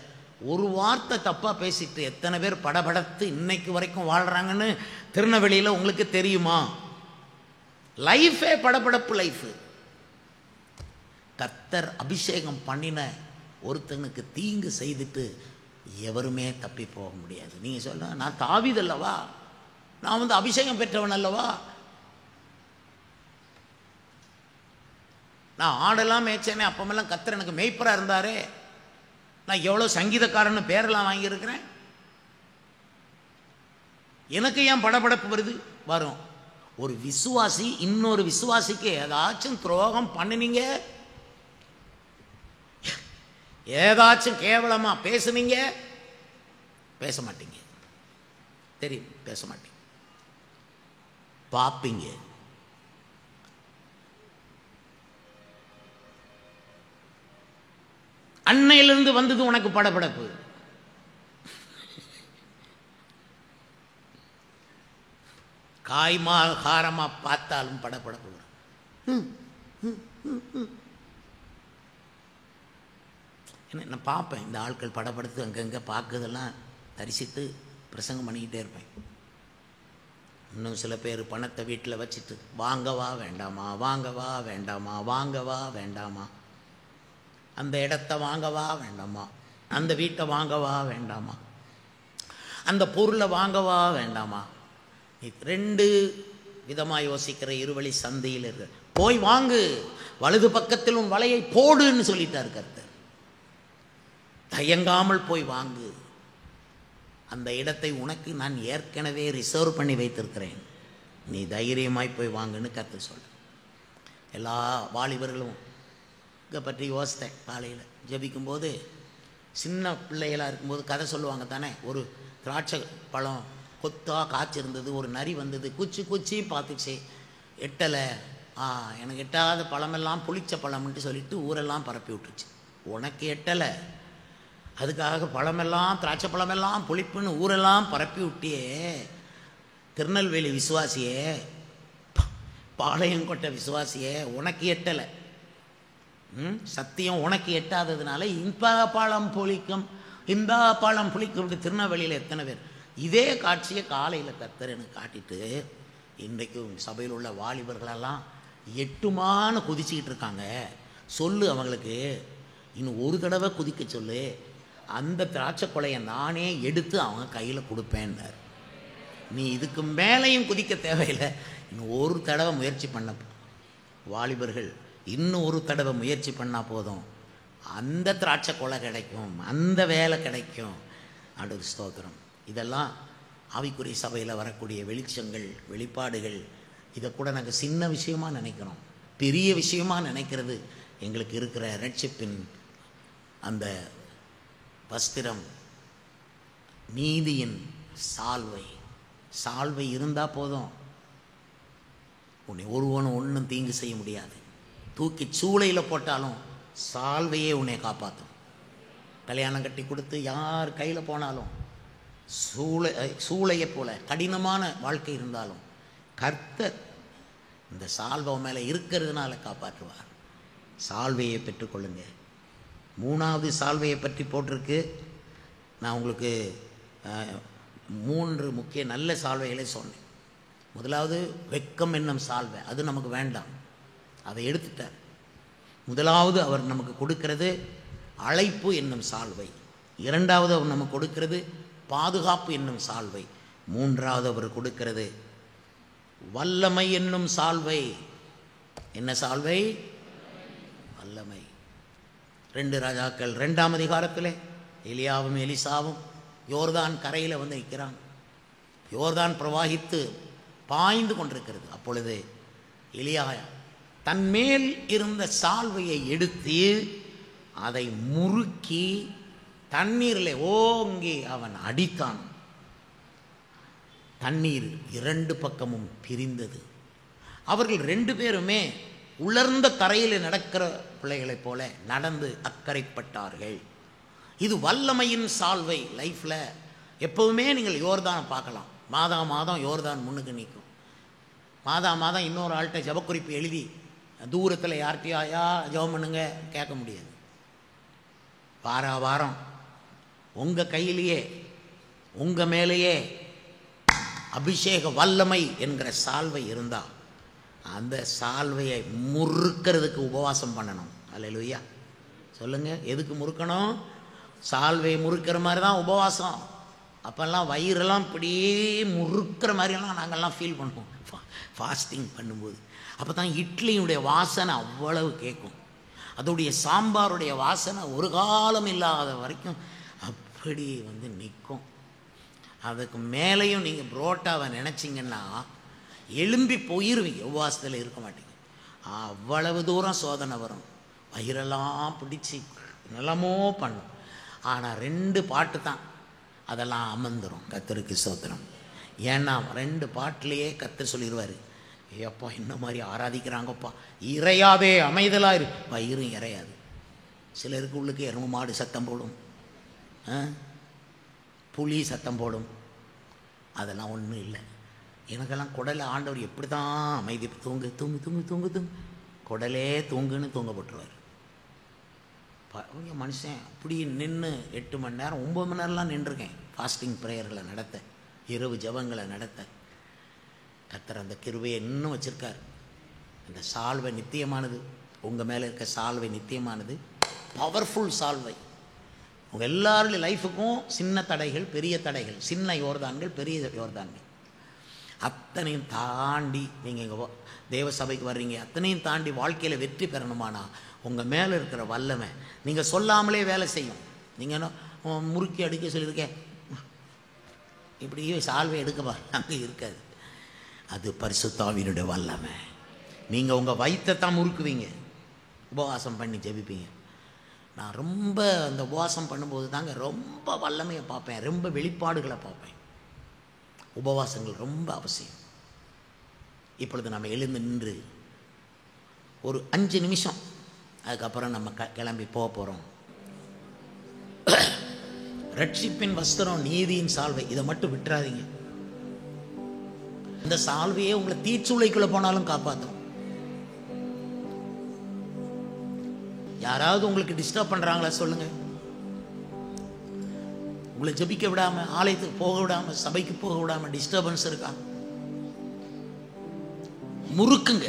Speaker 1: ஒரு வார்த்தை தப்பாக பேசிட்டு எத்தனை பேர் படபடத்து இன்னைக்கு வரைக்கும் வாழ்கிறாங்கன்னு திருநெல்வேலியில் உங்களுக்கு தெரியுமா? லைஃபே படபடப்பு லைஃபு. கர்த்தர் அபிஷேகம் பண்ணின ஒருத்தனுக்கு தீங்கு செய்துட்டு எவருமே தப்பி போக முடியாது. நீங்கள் சொல்ல, நான் தாவீது அல்லவா, நான் வந்து அபிஷேகம் பெற்றவன் அல்லவா, நான் ஆடெல்லாம் மேய்ச்சேனே, அப்பமெல்லாம் கர்த்தர் எனக்கு மேய்ப்பராக இருந்தாரே, நான் எவ்வளோ சங்கீதக்காரன்னு பேரெல்லாம் வாங்கியிருக்கிறேன், எனக்கு ஏன் படபடப்பு வருது? வரும். ஒரு விசுவாசி இன்னொரு விசுவாசிக்கு ஏதாச்சும் துரோகம் பண்ணினீங்க, ஏதாச்சும் கேவலமாக பேசுனீங்க, பேச மாட்டீங்க, தெரியும், பேச மாட்டீங்க, பார்ப்பீங்க. அன்னையிலிருந்து வந்தது உனக்கு படபடப்பு. காய்மா காரமா பார்த்தாலும் படபடப்பு. நான் பார்ப்பேன் இந்த ஆட்கள் படப்படுத்து அங்கங்கே பார்க்குறதெல்லாம் தரிசித்து பிரசங்கம் பண்ணிக்கிட்டே இருப்பேன். இன்னும் சில பேர் பணத்தை வீட்டில் வச்சுட்டு வாங்கவா வேண்டாமா, வாங்கவா வேண்டாமா, வாங்கவா வேண்டாமா, அந்த இடத்த வாங்கவா வேண்டாமா, அந்த வீட்டை வாங்கவா வேண்டாமா, அந்த பொருளை வாங்கவா வேண்டாமா. ரெண்டு விதமாக யோசிக்கிற இருவழி சந்தையில் இருக்கு. போய் வாங்கு, வலது பக்கத்தில் உன் வலையை போடுன்னு சொல்லிட்டார் கர்த்தர். தயங்காமல் போய் வாங்கு, அந்த இடத்தை உனக்கு நான் ஏற்கனவே ரிசர்வ் பண்ணி வைத்திருக்கிறேன், நீ தைரியமாய் போய் வாங்குன்னு கர்த்தர் சொல்ல. எல்லா வாலிபர்களும் இதை பற்றி யோசித்தேன். காலையில் ஜபிக்கும்போது சின்ன பிள்ளைகளாக இருக்கும்போது கதை சொல்லுவாங்க தானே. ஒரு திராட்சை பழம் கொத்தாக காய்ச்சிருந்தது, ஒரு நரி வந்தது, குச்சி பார்த்துச்சு, எட்டலை, எனக்கு எட்டாத பழமெல்லாம் புளிச்ச பழம்ன்ட்டு சொல்லிட்டு ஊரெல்லாம் பரப்பி விட்டுருச்சு. உனக்கு எட்டலை, அதுக்காக பழமெல்லாம் திராட்சை பழமெல்லாம் புளிப்புன்னு ஊரெல்லாம் பரப்பி விட்டியே. திருநெல்வேலி விசுவாசியே, பாளையங்கோட்டை விசுவாசியே, உனக்கு எட்டலை. சத்தியம் உனக்கு எட்டாததுனால இன்ப பழம் புளிக்கும் திருநெல்வேலியில் எத்தனை பேர் இதே காட்சியை காலையில் கர்த்தர் எனக்கு காட்டிட்டு இன்றைக்கும் சபையில் உள்ள வாலிபர்களெல்லாம் எட்டுமான்னு குதிச்சுக்கிட்டு இருக்காங்க. சொல்லு அவங்களுக்கு, இன்னும் ஒரு தடவை குதிக்க சொல்லு, அந்த திராட்சை கொலையை நானே எடுத்து அவங்க கையில் கொடுப்பேன்னார். நீ இதுக்கு மேலேயும் குதிக்க தேவையில்லை, இன்னும் ஒரு தடவை முயற்சி பண்ண வாலிபர்கள் இன்னும் ஒரு தடவை முயற்சி பண்ணால் போதும், அந்த திராட்சை கொலை கிடைக்கும், அந்த வேலை கிடைக்கும். ஆண்டவருக்கு ஸ்தோத்திரம். இதெல்லாம் ஆவிக்குரிய சபையில் வரக்கூடிய வெளிச்சங்கள், வெளிப்பாடுகள். இதை கூட நாங்கள் சின்ன விஷயமாக நினைக்கிறோம். பெரிய விஷயமாக நினைக்கிறது எங்களுக்கு இருக்கிற ரட்சிப்பின் அந்த வஸ்திரம், நீதியின் சால்வை இருந்தால் போதும், உன்னை ஒருவனும் ஒன்றும் தீங்கு செய்ய முடியாது. தூக்கி சூளையில் போட்டாலும் சால்வையே உன்னை காப்பாற்றும். கல்யாணம் கட்டி கொடுத்து யார் கையில் போனாலும் சூளையை போல கடினமான வாழ்க்கை இருந்தாலும் கர்த்தர் இந்த சால்வை மேலே இருக்கிறதுனால காப்பாற்றுவார். சால்வையை பெற்றுக்கொள்ளுங்க. 3வது சால்வையை பற்றி போட்டிருக்கு. நான் உங்களுக்கு 3 முக்கிய நல்ல சால்வைகளை சொன்னேன். முதலாவது வெட்கம் என்னும் சால்வை, அது நமக்கு வேண்டாம், அதை எடுத்துட்டார். முதலாவது அவர் நமக்கு கொடுக்கிறது அழைப்பு என்னும் சால்வை. 2வது அவர் நமக்கு கொடுக்கிறது பாதுகாப்பு என்னும் சால்வை. 3வது அவர் கொடுக்கிறது வல்லமை என்னும் சால்வை. என்ன சால்வை? வல்லமை. 2 ராஜாக்கள் 2ஆம் அதிகாரத்தில் எலியாவும் எலிசாவும் யோர்தான் கரையில் வந்து நிற்கிறாங்க. யோர்தான் பிரவாகித்து பாய்ந்து கொண்டிருக்கிறது. அப்பொழுது எலியா தன்மேல் இருந்த சால்வையை எடுத்து அதை முறுக்கி தண்ணீரில் ஓங்கி அவன் அடித்தான். தண்ணீர் 2 பக்கமும் பிரிந்தது. அவர்கள் 2 பேருமே உலர்ந்த தரையில் நடக்கிற பிள்ளைகளைப் போல நடந்து அக்கறைப்பட்டார்கள். இது வல்லமையின் சால்வை. லைஃப்பில் எப்போவுமே நீங்கள் யோர்தானை பார்க்கலாம். மாதம் யோர்தான் முன்னுக்கு நிற்கும். மாதம் இன்னொரு ஆள்கிட்ட ஜபக்குறிப்பு எழுதி தூரத்தில் யார்கிட்டையா ஜெபம் பண்ணுங்க கேட்க முடியாது. வாரம் உங்கள் கையிலேயே உங்கள் மேலேயே அபிஷேக வல்லமை என்கிற சால்வை இருந்தால் அந்த சால்வையை முறுக்கிறதுக்கு உபவாசம் பண்ணணும். அல்லேலூயா சொல்லுங்கள். எதுக்கு முறுக்கணும்? சால்வையை முறுக்கிற மாதிரி தான் உபவாசம். அப்போல்லாம் வயிறெல்லாம் இப்படியே முறுக்கிற மாதிரியெல்லாம் நாங்கள்லாம் ஃபீல் பண்ணுவோம் ஃபாஸ்டிங் பண்ணும்போது. அப்போ தான் இட்லியுடைய வாசனை அவ்வளவு கேட்கும். அதோடைய சாம்பாருடைய வாசனை ஒரு காலம் இல்லாத வரைக்கும் அப்படி வந்து நிற்கும். அதுக்கு மேலேயும் நீங்கள் புரோட்டாவை நினச்சிங்கன்னா எலும்பி போயிடுவீங்க, உபவாசத்தில் இருக்க மாட்டீங்க. அவ்வளவு தூரம் சோதனை வரும், வயிறெல்லாம் பிடிச்சி நிலமோ பண்ணும். ஆனால் 2 பாட்டு தான் அதெல்லாம் அமர்ந்துடும். கர்த்தருக்கு ஸ்தோத்திரம். ஏன்னா 2 பாட்டிலேயே கர்த்தர் சொல்லிடுவார், ஏப்பா இந்த மாதிரி ஆராதிக்கிறாங்கப்பா, இறையாதே அமைதலாக இரு. வயிறும் இறையாது. சிலருக்கு உள்ளுக்கு எருமை மாடு சத்தம் போடும், புலி சத்தம் போடும். அதெல்லாம் ஒன்றும் இல்லை. எனக்கெல்லாம் குடலை ஆண்டவர் எப்படி தான் அமைதி தூங்கு தூங்கு தூங்கு தூங்கு தூங்கு குடலே தூங்குன்னு தூங்க போட்டுருவார். மனுஷன் அப்படி நின்று 8 மணி நேரம் 9 மணி நேரம்லாம் நின்றுருக்கேன் ஃபாஸ்டிங் ப்ரேயர்களை நடத்த, இரவு ஜபங்களை நடத்த. கர்த்தர் அந்த கிருபையை இன்னும் வச்சுருக்கார். அந்த சால்வை நித்தியமானது. உங்கள் மேலே இருக்க சால்வை நித்தியமானது, பவர்ஃபுல் சால்வை. உங்கள் எல்லாருடைய லைஃபுக்கும் சின்ன தடைகள், பெரிய தடைகள், சின்ன யோர்தான்கள், பெரிய யோர்தான்கள், அத்தனையும் தாண்டி நீங்கள் இங்கே தேவ சபைக்கு வர்றீங்க. அத்தனையும் தாண்டி வாழ்க்கையில் வெற்றி பெறணுமானா உங்கள் மேலே இருக்கிற வல்லமை நீங்கள் சொல்லாமலே வேலை செய்யும். நீங்கள் என்ன முறுக்கி அடிக்க சொல்லியிருக்கேன், இப்படியே சால்வை எடுக்கப்பா, அங்கே இருக்காது. அது பரிசுத்தாவினுடைய வல்லமை. நீங்கள் உங்கள் வயிற்றைத்தான் முறுக்குவீங்க, உபவாசம் பண்ணி ஜெபிப்பீங்க. நான் ரொம்ப அந்த உபவாசம் பண்ணும்போது தாங்க ரொம்ப வல்லமையை பார்ப்பேன், ரொம்ப வெளிப்பாடுகளை பார்ப்பேன். உபவாசங்கள் ரொம்ப அவசியம். இப்பொழுது நம்ம எழுந்து நின்று ஒரு 5 நிமிஷம், அதுக்கப்புறம் நம்ம கிளம்பி போக போகிறோம். ரட்சிப்பின் வஸ்திரம், நீதியின் சால்வை, இதை மட்டும் விட்டுறாதீங்க. இந்த சால்வையே உங்களை தீச்சூளைக்குள்ள போனாலும் காப்பாற்றும். யாராவது உங்களுக்கு டிஸ்டர்ப் பண்றாங்களா சொல்லுங்க. உங்களை ஜெபிக்க விடாம, ஆலயத்துக்கு போக விடாம, சபைக்கு போக விடாம டிஸ்டர்பன்ஸ் இருக்கா? முறுக்குங்க.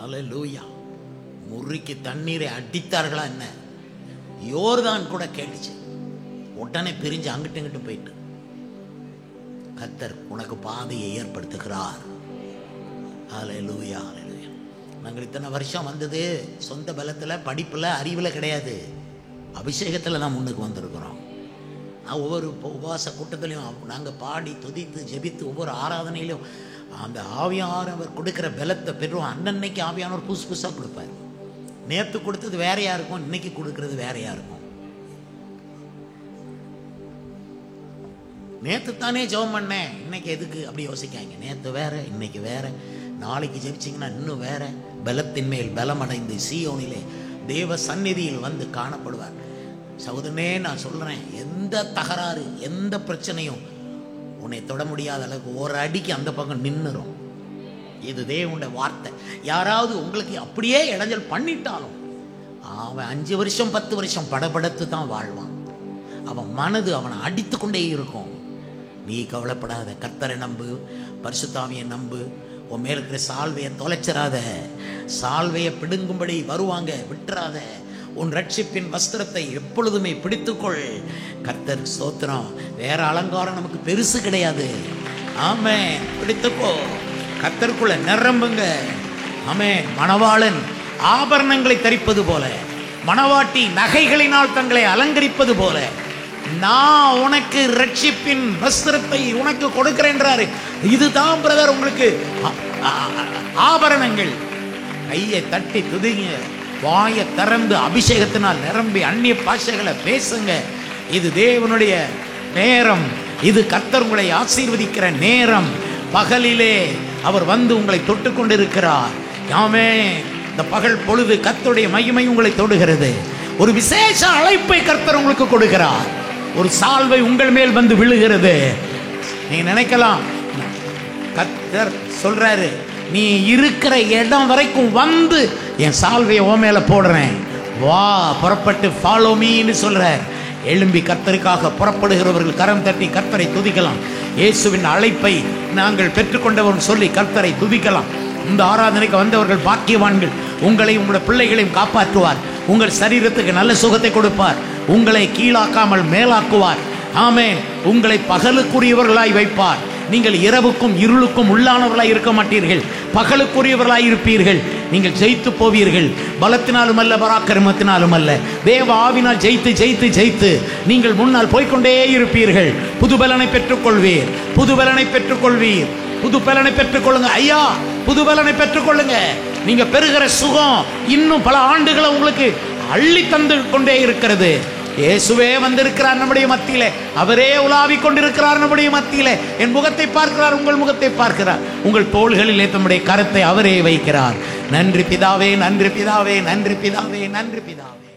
Speaker 1: அல்லேலூயா. முறுக்கி தண்ணீரை அடித்தார்களா என்ன? யோர்தான் கூட கேட்டுச்சு. உடனே பிரிஞ்சு அங்கிட்டு இங்கிட்டு போயிட்டு, கர்த்தர் உனக்கு பாதையை ஏற்படுத்துகிறார். அல்லேலூயா, அல்லேலூயா. நாங்கள் இத்தனை வருஷம் வந்தது சொந்த பலத்தில், படிப்பில், அறிவில் கிடையாது. அபிஷேகத்தில் தான் முன்னுக்கு வந்திருக்கிறோம். ஒவ்வொரு உபவாச கூட்டத்திலையும் நாங்கள் பாடி துதித்து ஜெபித்து ஒவ்வொரு ஆராதனையிலும் அந்த ஆவியானவர் கொடுக்குற பலத்தை பெறுவோம். அன்னன்னைக்கு ஆவியானவர் புதுசு புதுசாக கொடுப்பார். நேற்று கொடுத்தது வேறையா இருக்கும், இன்னைக்கு கொடுக்கறது வேறையா இருக்கும். நேற்று தானே ஜெபம் பண்ணேன், இன்னைக்கு எதுக்கு அப்படி யோசிக்காங்க. நேற்று வேற, இன்னைக்கு வேற. நாளைக்கு ஜெபிச்சிங்கன்னா இன்னும் வேற. பலத்தின் மேல் பலமடைந்து சீயோனிலே தேவ சந்நிதியில் வந்து காணப்படுவார். சகோதரனே, நான் சொல்றேன், எந்த தகராறு, எந்த பிரச்சனையும் உன்னை தொட முடியாத அளவுக்கு ஒரு அடிக்கு அந்த பக்கம் நின்னுரும். இது தேவனுடைய வார்த்தை. யாராவது உங்களுக்கு அப்படியே இடைஞ்சல் பண்ணிட்டாலும் அவன் 5 வருஷம் 10 வருஷம் படபடத்து தான் வாழ்வான். அவன் மனது அவனை அடித்து கொண்டே இருக்கும். நீ கவலைப்படாத, கர்த்தரை நம்பு, பரிசுத்தாவியை நம்பு. உன் மேல இருக்கிற சால்வையை தொலைச்சிடாத. சால்வையை பிடுங்கும்படி வருவாங்க, விட்டுறாத. உன் ரட்சிப்பின் வஸ்திரத்தை எப்பொழுதுமே பிடித்துக்கொள். கர்த்தர் ஸ்தோத்திரம். வேற அலங்காரம் நமக்கு பெருசு கிடையாது. ஆமென். பிடித்துக்கோ. கர்த்தருக்குள்ள நிரம்புங்க. ஆமென். மணவாளன் ஆபரணங்களை தரிப்பது போல, மணவாட்டி நகைகளினால் தங்களை அலங்கரிப்பது போல, நான் உனக்கு ரட்சிப்பின் வஸ்திரத்தை உனக்கு கொடுக்கிறேன்றாரு. இதுதான் பிரதர் உங்களுக்கு ஆபரணங்கள். கையை தட்டி துதிங்க, வாயை திறந்து அபிஷேகத்தினால் நிரம்பி அந்நிய பாஷைகளை பேசுங்க. இது தேவனுடைய நேரம். இது கர்த்தர் உங்களை ஆசீர்வதிக்கிற நேரம். பகலிலே அவர் வந்து உங்களை தொட்டு கொண்டிருக்கிறார். ஆமென். இந்த பகல் பொழுது கர்த்தருடைய மகிமை உங்களை தொடுகிறது. ஒரு விசேஷ அழைப்பை கர்த்தர் உங்களுக்கு கொடுக்கிறார். ஒரு சால்வை உங்கள் மேல் வந்து விழுகிறது. நீங்க நினைக்கலாம், கர்த்தர் சொல்றாரு, நீ இருக்கிற இடம் வரைக்கும் வந்து என் சால்வையை ஓ மேல போடுறேன், வா, புறப்பட்டு ஃபாலோ மீன்னு சொல்ற. எழும்பி கர்த்தருக்காக புறப்படுகிறவர்கள் கரம் தட்டி கர்த்தரை துதிக்கலாம். இயேசுவின் அழைப்பை நாங்கள் பெற்றுக்கொண்டவர்கள் சொல்லி கர்த்தரை துதிக்கலாம். இந்த ஆராதனைக்கு வந்தவர்கள் பாக்கியவான்கள். உங்களையும் உங்களுடைய பிள்ளைகளையும் காப்பாற்றுவார். உங்கள் சரீரத்துக்கு நல்ல சுகத்தை கொடுப்பார். உங்களை கீழாக்காமல் மேலாக்குவார். ஆமென். உங்களை பகலுக்குரியவர்களாய் வைப்பார். நீங்கள் இரவுக்கும் இருளுக்கும் உள்ளானவர்களாய் இருக்க மாட்டீர்கள், பகலுக்குரியவர்களாய் இருப்பீர்கள். நீங்கள் ஜெயித்து போவீர்கள். பலத்தினாலும் அல்ல, பராக்கிரமத்தினாலும் அல்ல, தேவ ஆவினால் ஜெயித்து ஜெயித்து ஜெயித்து நீங்கள் முன்னால் போய்கொண்டே இருப்பீர்கள். புதுபலனை பெற்றுக்கொள்வீர். புதுபலனை பெற்றுக்கொள்வீர். புதுபலனை பெற்றுக்கொள்ளுங்க ஐயா. புதுபலனை பெற்றுக்கொள்ளுங்க. நீங்க பெறுகிற சுகம் இன்னும் பல ஆண்டுகளை உங்களுக்கு அள்ளி தந்து கொண்டே இருக்கிறது. இயேசுவே வந்திருக்கிறார் நம்முடைய மத்தியிலே. அவரே உலாவிக் கொண்டிருக்கிறார் நம்முடைய மத்தியிலே. என் முகத்தை பார்க்கிறார், உங்கள் முகத்தை பார்க்கிறார். உங்கள் தோள்களிலே தம்முடைய கரத்தை அவரே வைக்கிறார். நன்றி பிதாவே, நன்றி பிதாவே, நன்றி பிதாவே, நன்றி பிதாவே.